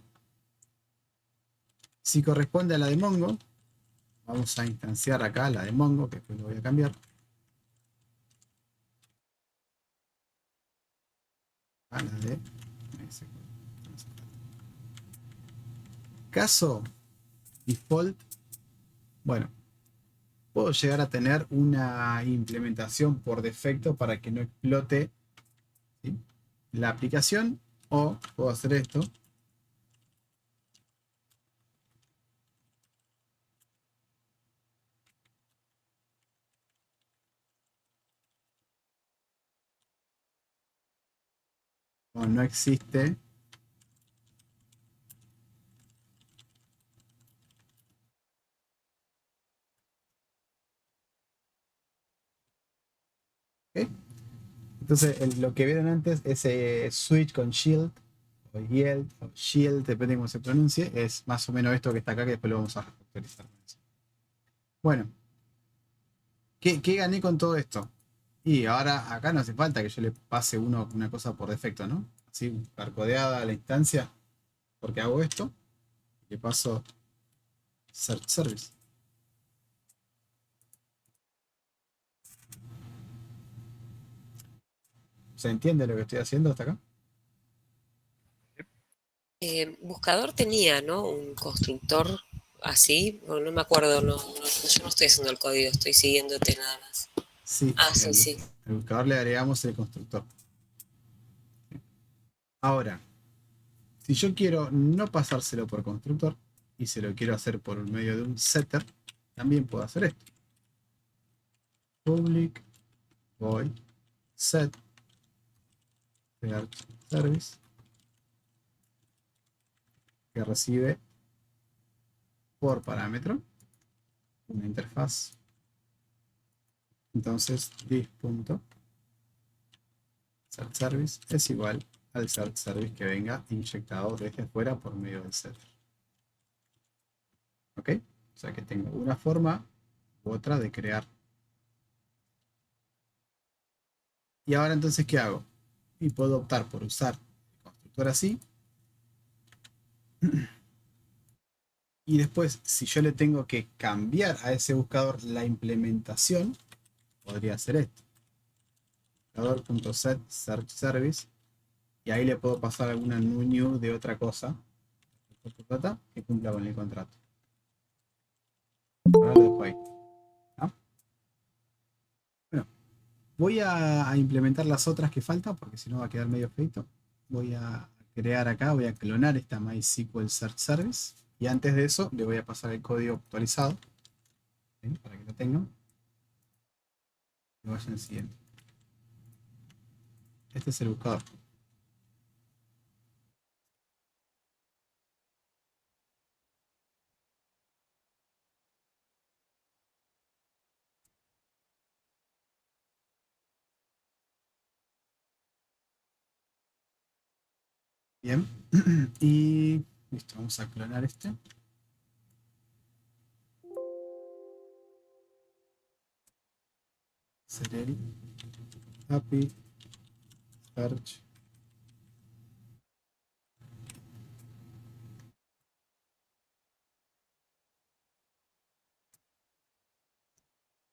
Si corresponde a la de Mongo, vamos a instanciar acá la de Mongo, que después lo voy a cambiar. A la de MySQL. Caso default, bueno, puedo llegar a tener una implementación por defecto para que no explote, ¿sí?, la aplicación, o puedo hacer esto. No existe ¿ok? Entonces lo que vieron antes, ese switch con shield o yield o shield, depende de cómo se pronuncie, es más o menos esto que está acá, que después lo vamos a refactorizar. Bueno, ¿qué gané con todo esto? Y ahora acá no hace falta que yo le pase una cosa por defecto, ¿no? Así, barcodeada a la instancia, porque hago esto, le paso search service. ¿Se entiende lo que estoy haciendo hasta acá? Buscador tenía, ¿no? Un constructor así, bueno, no me acuerdo, yo no estoy haciendo el código, estoy siguiéndote nada más. Sí, Ah, sí, sí. al buscador le agregamos el constructor. Ahora, si yo quiero no pasárselo por constructor y se lo quiero hacer por medio de un setter, también puedo hacer esto. Public void set search service, que recibe por parámetro una interfaz. Entonces this.search service es igual al search service que venga inyectado desde afuera por medio del setter. ¿Ok? O sea que tengo una forma u otra de crear. Y ahora entonces, ¿qué hago? Y puedo optar por usar el constructor así. Y después, si yo le tengo que cambiar a ese buscador la implementación, podría hacer esto. Buscador.set search service. Y ahí le puedo pasar alguna new de otra cosa que cumpla con el contrato. Ahora lo dejo ahí. ¿No? Bueno, voy a implementar las otras que faltan, porque si no va a quedar medio feito. Voy a crear acá, voy a clonar esta MySQL Search Service. Y antes de eso, le voy a pasar el código actualizado, ¿sí?, para que lo tengan. Y vayan al siguiente. Este es el buscador. Bien. Y listo, vamos a clonar este. Ser el API Search.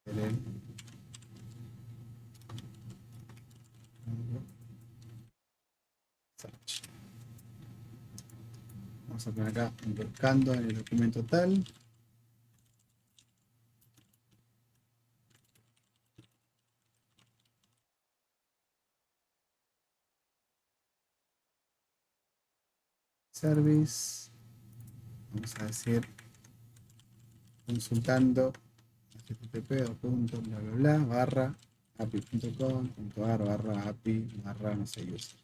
Ser el Search. Vamos a poner acá buscando en el documento tal. Service. Vamos a decir consultando http:// barra api.com.ar barra api barra no sé user.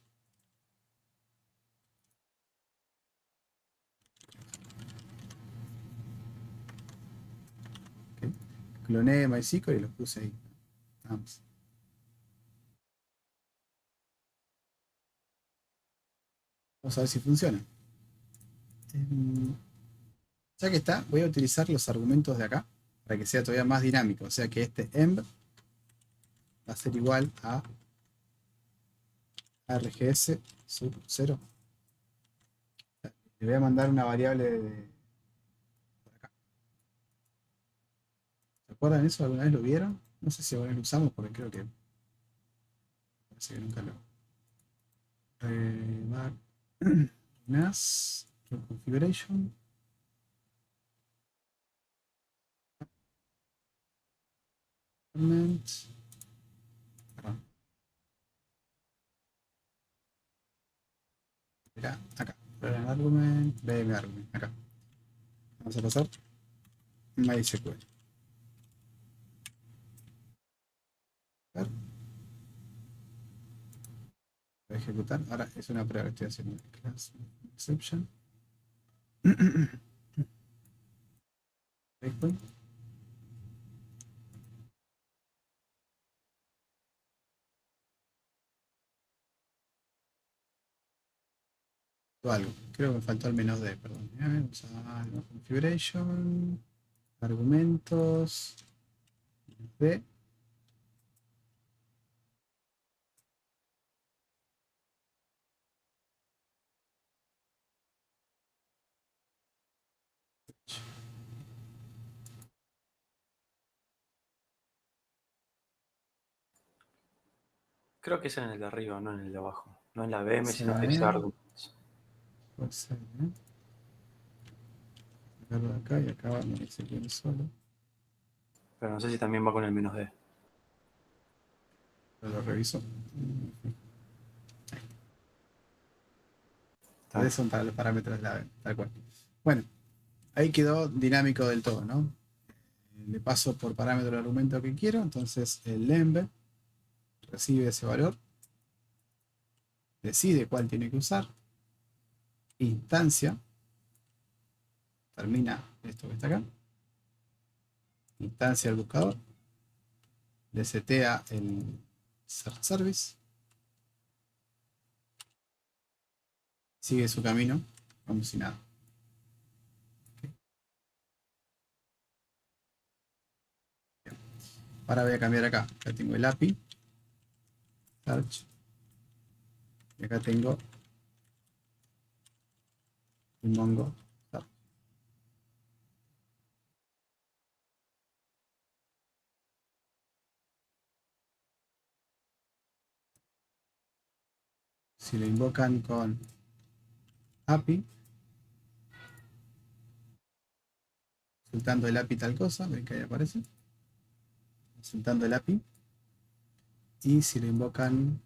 cloné MySQL y los puse ahí. Vamos. Vamos a ver si funciona. Ya que está, voy a utilizar los argumentos de acá para que sea todavía más dinámico. O sea que este emb va a ser igual a args sub 0. Le voy a mandar una variable por acá. ¿Se acuerdan eso? ¿Alguna vez lo vieron? No sé si alguna vez lo usamos porque creo que parece que nunca lo. NAS configuration. Perdón. Mira, acá. Argument, BM argument, acá. Vamos a pasar MySQL. A ver. Voy a ejecutar. Ahora es una prueba que estoy haciendo. Class exception. Breakpoint. Algo. Creo que me faltó el menos D, perdón. Vamos a configuration, argumentos, D. Creo que es en el de arriba, no en el de abajo. No en la VM, Sí, sino en el argumentos. Puede ser, ¿eh? Sacarlo de acá y acá va MySQL solo. Pero no sé si también va con el menos D. Lo reviso. Está. Tal vez son para los parámetros de la VM, tal cual. Bueno, ahí quedó dinámico del todo, ¿no? Le paso por parámetro el argumento que quiero, entonces el emb recibe ese valor, decide cuál tiene que usar, instancia, termina esto que está acá, instancia el buscador, le setea el search service, sigue su camino como si nada. Ahora voy a cambiar acá. Acá tengo el API. Search. Y acá tengo el Mongo Search. Si lo invocan con API, consultando el API tal cosa, ven que ahí aparece. Consultando el API. Y si lo invocan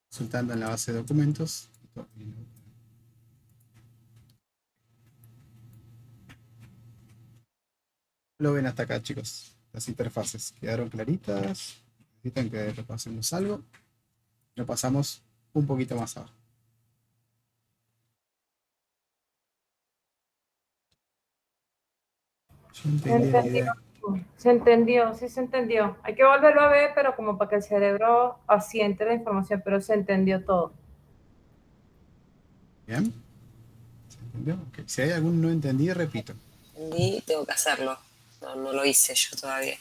consultando en la base de documentos. Lo ven hasta acá, chicos. Las interfaces quedaron claritas. Necesitan que repasemos algo. Lo pasamos un poquito más abajo. Yo entendí la idea. Se entendió, sí se entendió. Hay que volverlo a ver, pero como para que el cerebro asiente la información, pero se entendió todo. Bien. ¿Se entendió? Okay. Si hay algún no entendido, repito. Entendí, tengo que hacerlo. No lo hice yo todavía.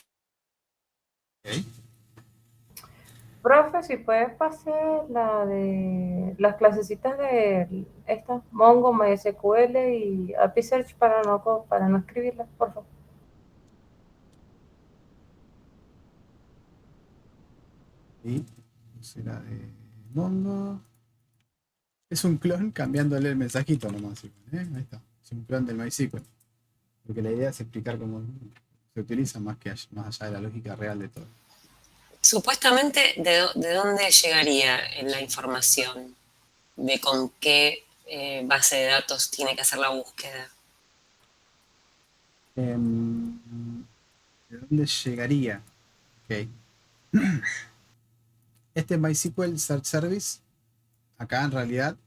Okay. Profe, si puedes pasar la de las clasecitas de esta Mongo, MySQL y API Search para no escribirlas, por favor. Y será de Mongo. Es un clon cambiándole el mensajito nomás. ¿Eh? Ahí está. Es un clon del MySQL. Porque la idea es explicar cómo se utiliza más allá de la lógica real de todo. Supuestamente, ¿de dónde llegaría la información? ¿De con qué base de datos tiene que hacer la búsqueda? ¿De dónde llegaría? Ok. Este MySQL Search Service acá en realidad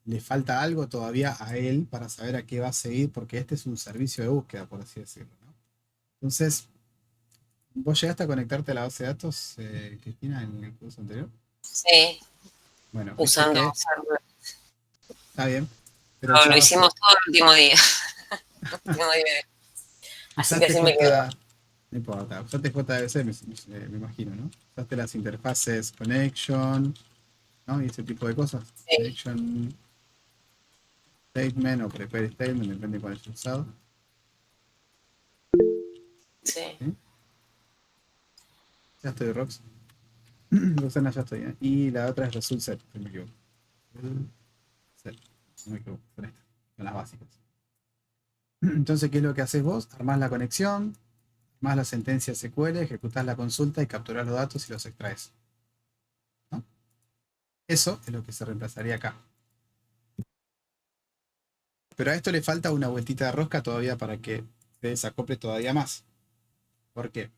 le falta algo todavía a él para saber a qué va a seguir, porque este es un servicio de búsqueda, por así decirlo, ¿no? Entonces, ¿vos llegaste a conectarte a la base de datos, Cristina, en el curso anterior? Sí, Bueno, viste usando que server. está bien, pero Lo hicimos todo el último día. Último día. Así que usaste así me quedo. no importa, usaste JDBC, me imagino, ¿no? Usaste las interfaces connection, ¿no? Y ese tipo de cosas. Sí. Connection statement o prepare statement, depende de cuál es usado. Sí. ¿Sí? Ya estoy, Rox. Roxana, ya estoy. ¿Eh? Y la otra es result set, si no me equivoco. Result set, no me equivoco, con esta, con las básicas. Entonces, ¿qué es lo que haces vos? Armás la conexión, armás la sentencia SQL, ejecutás la consulta y capturás los datos y los extraes. ¿No? Eso es lo que se reemplazaría acá. Pero a esto le falta una vueltita de rosca todavía para que se desacople todavía más. ¿Por qué?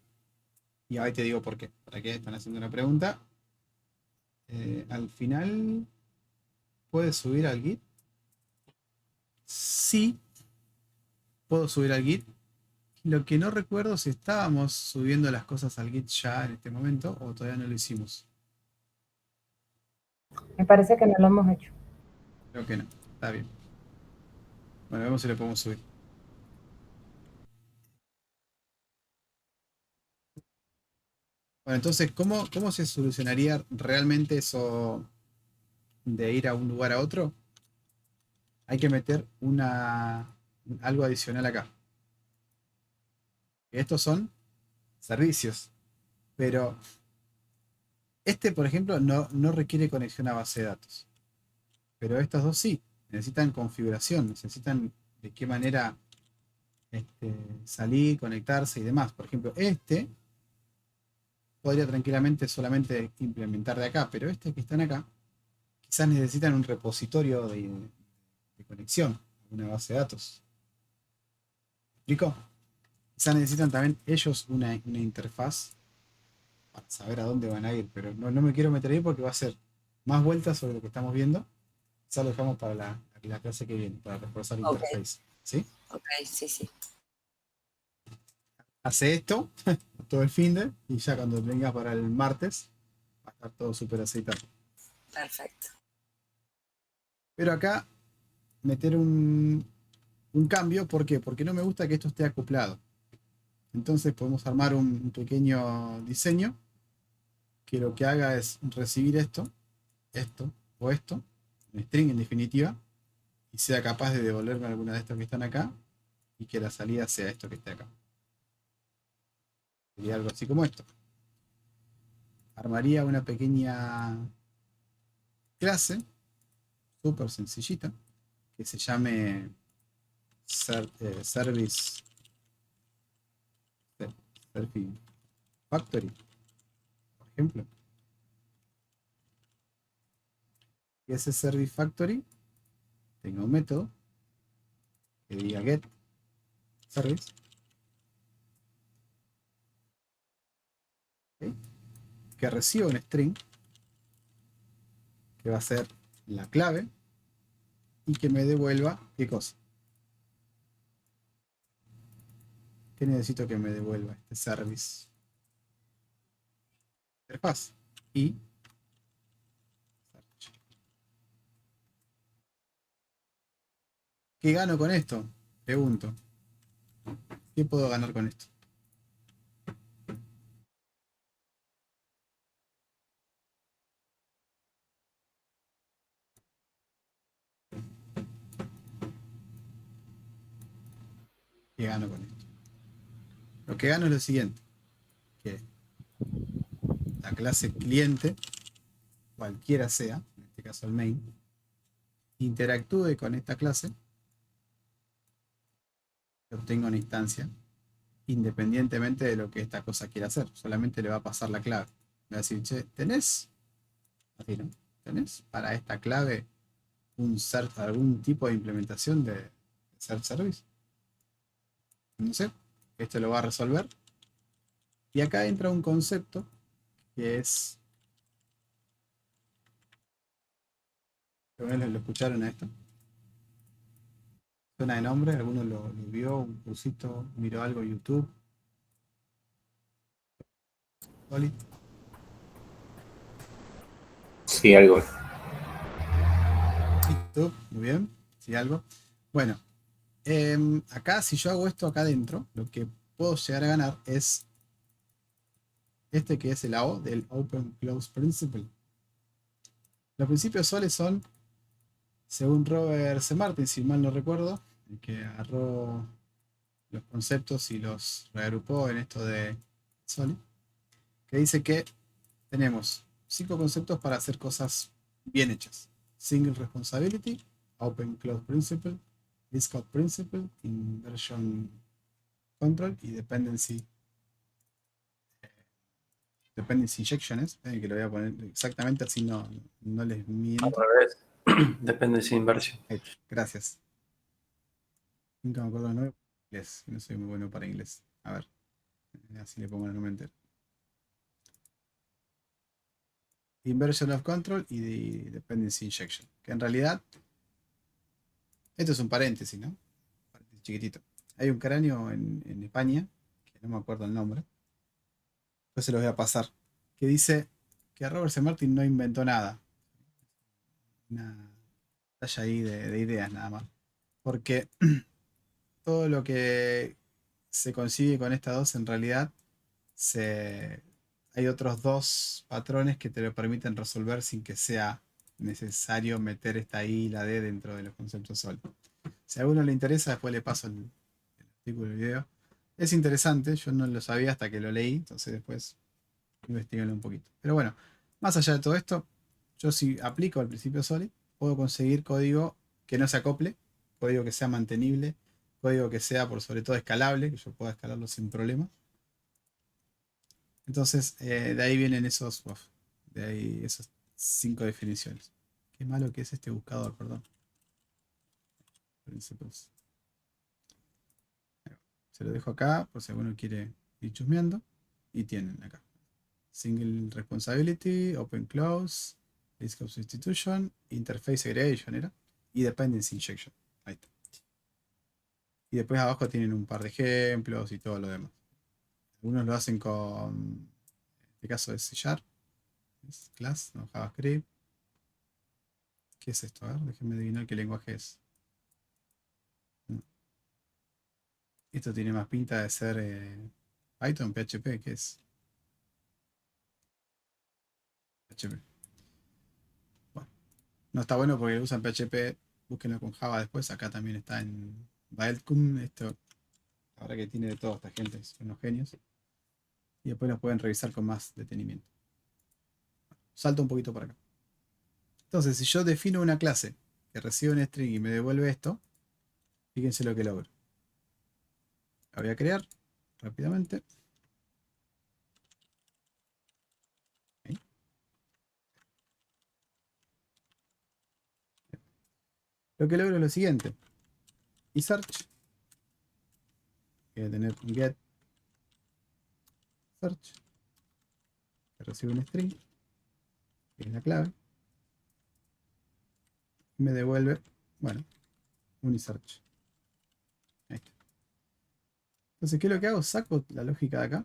Y ahí te digo por qué. ¿Para qué están haciendo una pregunta? Al final, ¿puedes subir al Git? Sí, puedo subir al Git. Lo que no recuerdo si estábamos subiendo las cosas al Git ya en este momento o todavía no lo hicimos. Me parece que no lo hemos hecho. Creo que no. Está bien. Bueno, vemos si lo podemos subir. Bueno, entonces, ¿cómo se solucionaría realmente eso de ir a un lugar a otro? Hay que meter algo adicional acá. Estos son servicios, pero este, por ejemplo, no requiere conexión a base de datos. Pero estos dos sí, necesitan configuración, necesitan de qué manera salir, conectarse y demás. Por ejemplo, este podría tranquilamente solamente implementar de acá, pero este que están acá, quizás necesitan un repositorio de conexión, una base de datos. ¿Me explico? Quizás necesitan también ellos una interfaz para saber a dónde van a ir, pero no me quiero meter ahí porque va a ser más vueltas sobre lo que estamos viendo. Quizás lo dejamos para la clase que viene, para reforzar Ok. interface. ¿Sí? Ok, sí, sí. Hace esto todo el finde y ya cuando venga para el martes va a estar todo súper aceitado. Perfecto. Pero acá meter un cambio, ¿por qué? Porque no me gusta que esto esté acoplado. Entonces podemos armar un pequeño diseño que lo que haga es recibir esto o esto, un string en definitiva, y sea capaz de devolverme alguna de estas que están acá y que la salida sea esto que esté acá. Sería algo así como esto. Armaría una pequeña clase súper sencillita que se llame Service Factory, por ejemplo. Y ese Service Factory tenga un método que diga get service, ¿okay? Que reciba un string que va a ser la clave y que me devuelva ¿qué cosa? ¿Qué necesito que me devuelva este service? Interfaz y ¿qué gano con esto? Pregunto. ¿Qué puedo ganar con esto? ¿Qué gano con esto? Lo que gano es lo siguiente. Que la clase cliente, cualquiera sea, en este caso el main, interactúe con esta clase y obtenga una instancia independientemente de lo que esta cosa quiera hacer. Solamente le va a pasar la clave. Me va a decir, che, ¿tenés? Así, ¿no? ¿Tenés para esta clave algún tipo de implementación de Search Service? No sé. Esto lo va a resolver. Y acá entra un concepto que es ¿Lo escucharon a esto? ¿Suena de nombre? ¿Alguno lo vio? ¿Un cursito? ¿Miró algo en YouTube? ¿Oli? Sí, algo. YouTube, muy bien. ¿Sí, algo? Bueno, acá si yo hago esto acá adentro, lo que puedo llegar a ganar es este que es el AO del Open Close Principle. Los principios soles son, según Robert C. Martin, si mal no recuerdo, el que agarró los conceptos y los reagrupó en esto de Soli, que dice que tenemos 5 conceptos para hacer cosas bien hechas. Single Responsibility, Open Close Principle, Discount Principle, Inversion Control y Dependency Injections, que lo voy a poner exactamente así, no les Al miento. revés. Dependency Inversion. Gracias. Nunca me acuerdo el nombre. Inglés, no soy muy bueno para inglés. A ver, así le pongo el nombre entero. Inversion of Control y Dependency Injection. Que en realidad, esto es un paréntesis, ¿no? Paréntesis chiquitito. Hay un cráneo en España, que no me acuerdo el nombre. Después se los voy a pasar. Que dice que Robert C. Martin no inventó nada. Una talla ahí de ideas nada más. Porque todo lo que se consigue con estas dos en realidad hay otros 2 patrones que te lo permiten resolver sin que sea necesario meter esta I y la D dentro de los conceptos SOL. Si a alguno le interesa, después le paso el artículo y el video. Es interesante, yo no lo sabía hasta que lo leí, entonces después investiguenlo un poquito. Pero bueno, más allá de todo esto, yo si aplico el principio SOLID, puedo conseguir código que no se acople, código que sea mantenible, código que sea por sobre todo escalable, que yo pueda escalarlo sin problema. Entonces, de ahí vienen esas 5 definiciones. Qué malo que es este buscador, perdón. Principles. Se lo dejo acá por si alguno quiere ir chusmeando. Y tienen acá. Single Responsibility, Open Close, Risk of Substitution, Interface Segregation era. Y Dependency Injection. Ahí está. Y después abajo tienen un par de ejemplos y todo lo demás. Algunos lo hacen con, en este caso es C#, es class, no JavaScript. ¿Qué es esto? A ver, déjenme adivinar qué lenguaje es. Esto tiene más pinta de ser Python, PHP, ¿qué es? PHP. Bueno, no está bueno porque usan PHP, búsquenlo con Java después. Acá también está en Baelcum. Esto, la verdad que tiene de todo esta gente, son unos genios. Y después lo pueden revisar con más detenimiento. Salto un poquito para acá. Entonces, si yo defino una clase que recibe un string y me devuelve esto, fíjense lo que logro. La voy a crear rápidamente. Ahí. Lo que logro es lo siguiente. Y search. Voy a tener un get search que recibe un string, que es la clave. Y me devuelve, bueno, un search. Ahí está. Entonces, ¿qué es lo que hago? Saco la lógica de acá,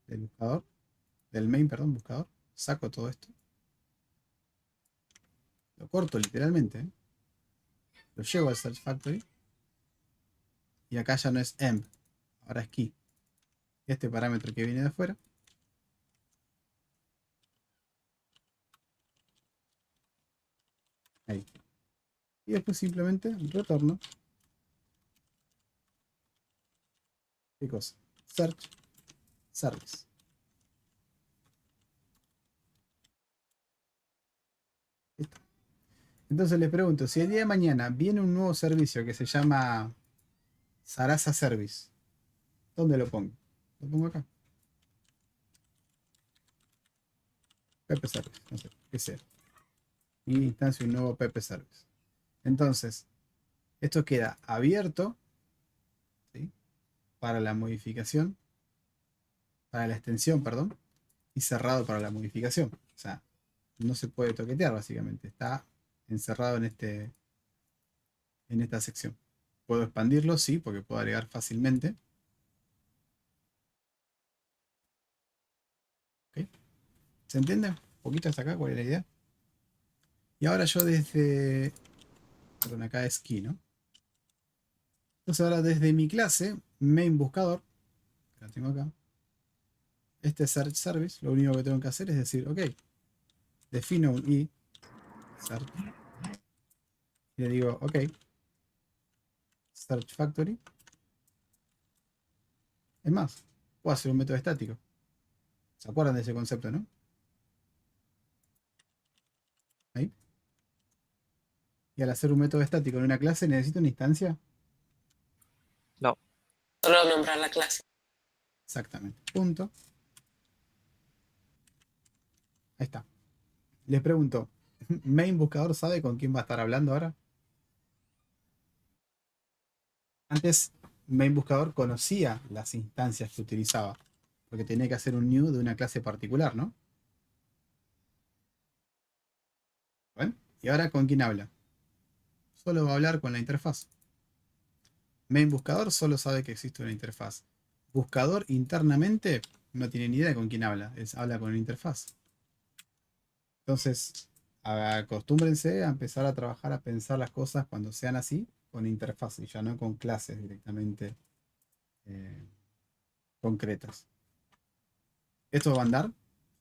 del buscador, del main, perdón, buscador. Saco todo esto. Lo corto literalmente. Lo llevo al Search Factory. Y acá ya no es emp, ahora es key. Este parámetro que viene de afuera. Ahí. Y después simplemente retorno. ¿Qué cosa? Search Service. Listo. Entonces les pregunto, si el día de mañana viene un nuevo servicio que se llama Sarasa Service, ¿dónde lo pongo? Lo pongo acá. PP Service, no sé, qué sea. Y instancio un nuevo PP Service. Entonces, esto queda abierto, ¿sí?, para la modificación, para la extensión, perdón, y cerrado para la modificación. O sea, no se puede toquetear básicamente. Está encerrado en esta sección. ¿Puedo expandirlo? Sí, porque puedo agregar fácilmente. ¿Ok? ¿Se entiende? Un poquito hasta acá, ¿cuál es la idea? Y ahora yo desde... Perdón, acá es key, ¿no? Entonces ahora desde mi clase, main buscador, que la tengo acá, este search service, lo único que tengo que hacer es decir, ok, defino un i, search, y le digo, ok, search factory. Es más, puedo hacer un método estático. ¿Se acuerdan de ese concepto, no? Ahí. Y al hacer un método estático en una clase, ¿necesito una instancia? No. Solo nombrar la clase. Exactamente. Punto. Ahí está. Les pregunto, ¿main buscador sabe con quién va a estar hablando ahora? Antes, main buscador conocía las instancias que utilizaba, porque tenía que hacer un new de una clase particular, ¿no? ¿Ven? ¿Y ahora con quién habla? Solo va a hablar con la interfaz. Main buscador solo sabe que existe una interfaz. Buscador internamente no tiene ni idea de con quién habla, habla con la interfaz. Entonces, acostúmbrense a empezar a trabajar, a pensar las cosas cuando sean así, con interfaz y ya no con clases directamente concretas. ¿Esto va a andar?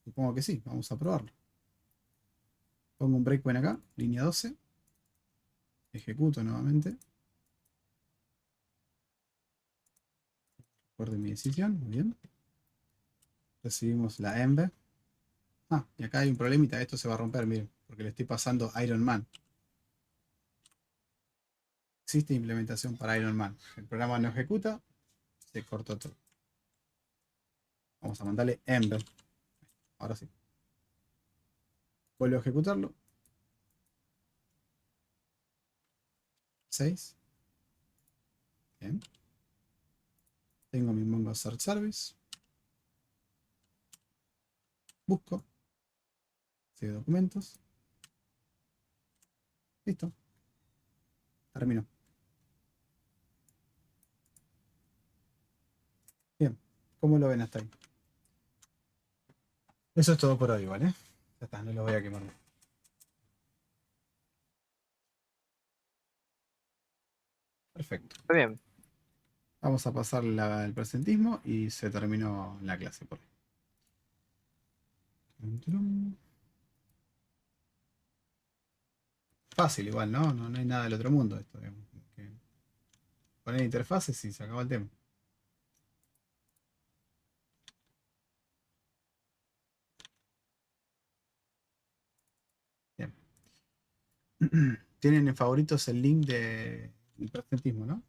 Supongo que sí, vamos a probarlo. Pongo un breakpoint acá, línea 12. Ejecuto nuevamente. Recuerdo mi decisión, muy bien. Recibimos la env. Ah, y acá hay un problemita, esto se va a romper, miren, porque le estoy pasando Iron Man. Existe implementación para Iron Man. El programa no ejecuta, se cortó todo. Vamos a mandarle env. Ahora sí. Vuelvo a ejecutarlo. 6. Bien. Tengo mi Mongo Search Service. Busco. Sigue documentos. Listo. Terminó. Bien. ¿Cómo lo ven hasta ahí? Eso es todo por hoy, ¿vale? Ya está, no lo voy a quemar. Perfecto. Está bien. Vamos a pasar el presentismo y se terminó la clase por ahí. Fácil igual, ¿no? No hay nada del otro mundo esto, digamos. Poner interfaces y se acabó el tema. Bien. Tienen en favoritos el link del presentismo, ¿no?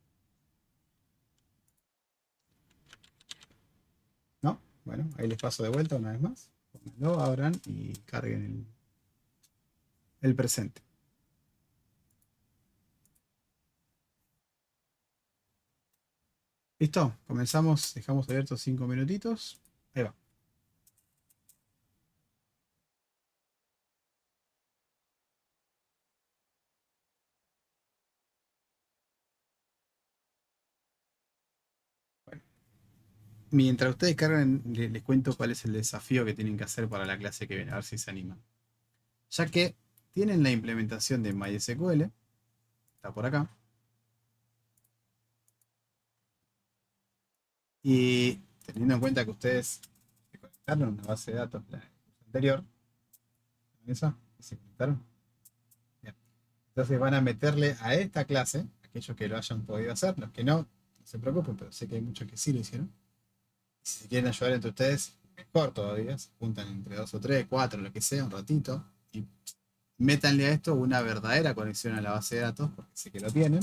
¿No? Bueno, ahí les paso de vuelta una vez más. Pónganlo, abran y carguen el presente. ¿Listo? Comenzamos, dejamos abiertos 5 minutitos. Ahí va. Bueno. Mientras ustedes cargan, les cuento cuál es el desafío que tienen que hacer para la clase que viene, a ver si se animan. Ya que tienen la implementación de MySQL, está por acá. Y teniendo en cuenta que ustedes se conectaron a una base de datos la anterior, ¿esa? ¿Se conectaron? Bien. Entonces van a meterle a esta clase, aquellos que lo hayan podido hacer, los que no se preocupen, pero sé que hay muchos que sí lo hicieron. Si quieren ayudar entre ustedes, mejor todavía, se juntan entre 2 o 3, 4, lo que sea, un ratito, y métanle a esto una verdadera conexión a la base de datos, porque sé que lo tienen,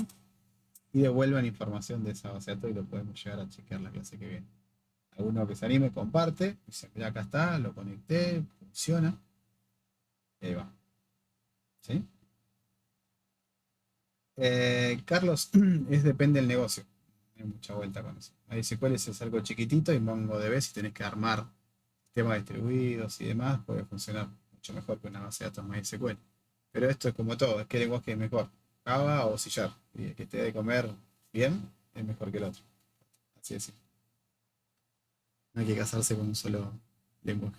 y devuelvan información de esa base de datos y lo podemos llegar a chequear la clase que viene. Alguno que se anime, comparte, dice, mira, acá está, lo conecté, funciona, y ahí va. ¿Sí? Carlos, depende del negocio. No hay mucha vuelta con eso. MySQL es algo chiquitito y MongoDB, si tenés que armar sistemas distribuidos y demás, puede funcionar mucho mejor que una base de datos MySQL. Pero esto es como todo, es qué lenguaje es mejor, Java o C Sharp. Y el que esté de comer bien es mejor que el otro. Así es. No hay que casarse con un solo lenguaje.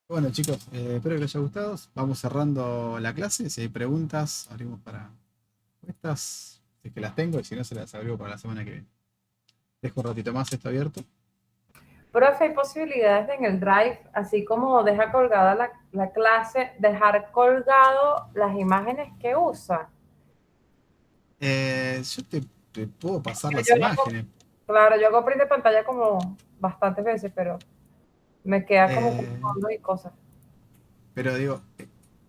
Bueno, chicos, espero que les haya gustado. Vamos cerrando la clase. Si hay preguntas, abrimos para respuestas. Si es que las tengo, y si no, se las abrimos para la semana que viene. Dejo un ratito más esto abierto. Profe, hay posibilidades en el Drive, así como deja colgada la clase, dejar colgado las imágenes que usa. Yo te puedo pasar las Yo imágenes. Claro, yo hago print de pantalla como bastantes veces, pero me queda como con Eh, fondos y cosas. pero digo,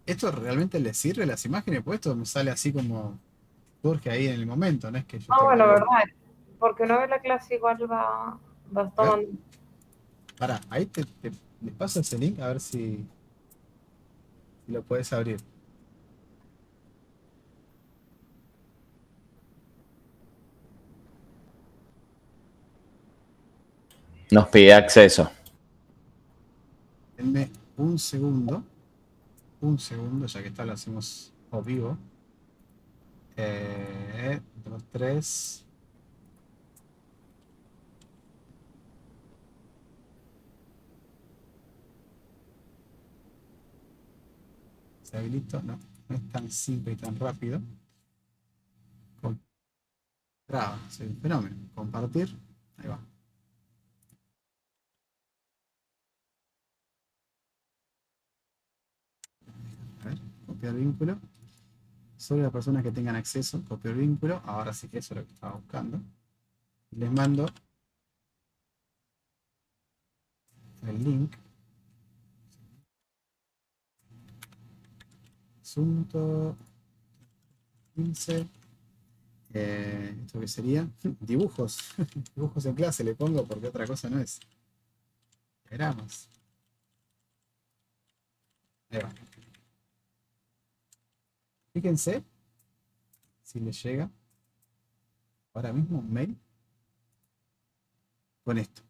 ¿esto realmente le sirve las imágenes? Pues esto me sale así como surge ahí en el momento, no es que yo Ah, tenga bueno, algo. verdad, porque una vez la clase igual va A ver, tomando. pará, ahí les paso ese link a ver si lo puedes abrir. Nos pide acceso. Denme un segundo, ya que está, lo hacemos a vivo. 2, 3. Se habilitó, no es tan simple y tan rápido. Traba, es un fenómeno. Compartir, ahí va. A ver, copiar vínculo. Solo las personas que tengan acceso, copiar vínculo. Ahora sí que eso es lo que estaba buscando. Y les mando el link. Asunto 15. ¿Esto qué sería? Dibujos. Dibujos en clase le pongo porque otra cosa no es. Diagramas. Ahí va. Fíjense si les llega ahora mismo un mail con esto.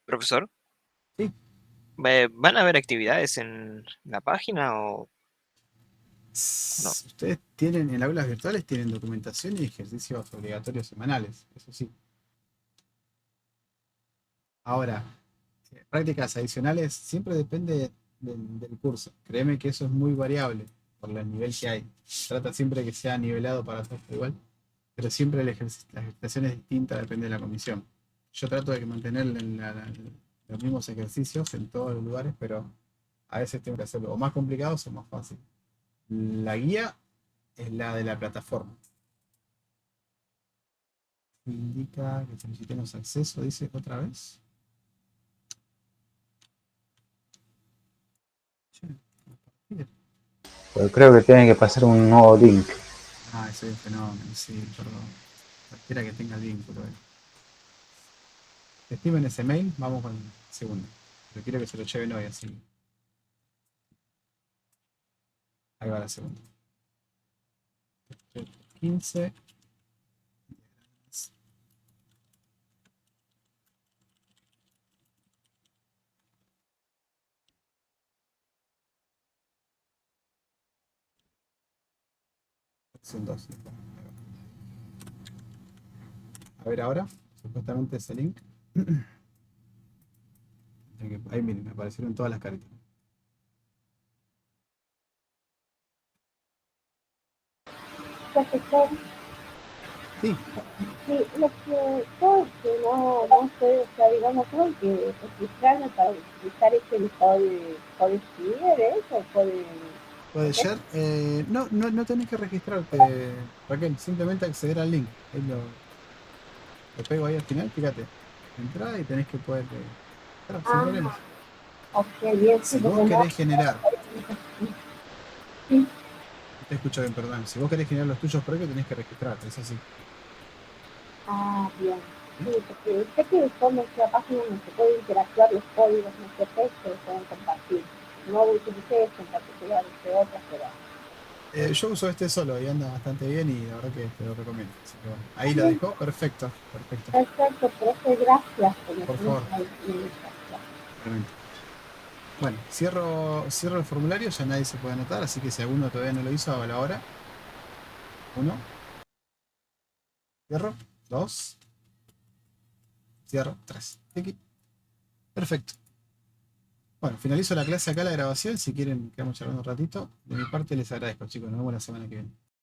Profesor, Sí. ¿van a haber actividades en la página o no? Ustedes tienen, en aulas virtuales tienen documentación y ejercicios obligatorios semanales, eso sí. Ahora, prácticas adicionales siempre depende del curso. Créeme que eso es muy variable por el nivel que hay. Trata siempre que sea nivelado para todos igual, pero siempre la ejercitación es distinta, depende de la comisión. Yo trato de mantener los mismos ejercicios en todos los lugares, pero a veces tengo que hacerlo o más complicados o más fácil. La guía es la de la plataforma. Indica que solicitemos acceso, dice otra vez. Pero creo que tiene que pasar un nuevo link. Ah, ese es un fenómeno, sí, perdón. Cualquiera que tenga el vínculo. Estimen ese mail, vamos con el segundo. Pero quiero que se lo lleven hoy, así. Ahí va la segunda. 15. Son 2. A ver ahora, supuestamente ese link. Ahí miren, me aparecieron todas las caritas. Profesor, Sí, sí, lo que yo que no sé, o sea, digamos, tengo que registrarme para utilizar este listado de escribir, ¿eso? puede ser. No tenés que registrarte, Raquel, simplemente acceder al link. Ahí lo pego ahí al final, fíjate. Entrá y tenés que poder entrar sin problemas. Ok, bien, Si sí, vos porque no. querés generar, Sí. no te escucho bien, perdón. Si vos querés generar los tuyos propios, tenés que registrarte, eso sí. Ah, bien. Sí, porque sé que como es la página donde se puede interactuar los códigos, no sé qué, se pueden compartir. No utilicé esto en particular, entre otras, pero Yo uso este solo y anda bastante bien y la verdad que te lo recomiendo. Así que bueno, ahí lo dejó, perfecto, perfecto. Perfecto, profe, gracias. Por favor. Realmente. Bueno, cierro el formulario, ya nadie se puede anotar, así que si alguno todavía no lo hizo, hágalo ahora. 1, cierro, 2, cierro, 3. Tiki. Perfecto. Bueno, finalizo la clase acá, la grabación. Si quieren, quedamos charlando un ratito. De mi parte les agradezco, chicos. Nos vemos la semana que viene.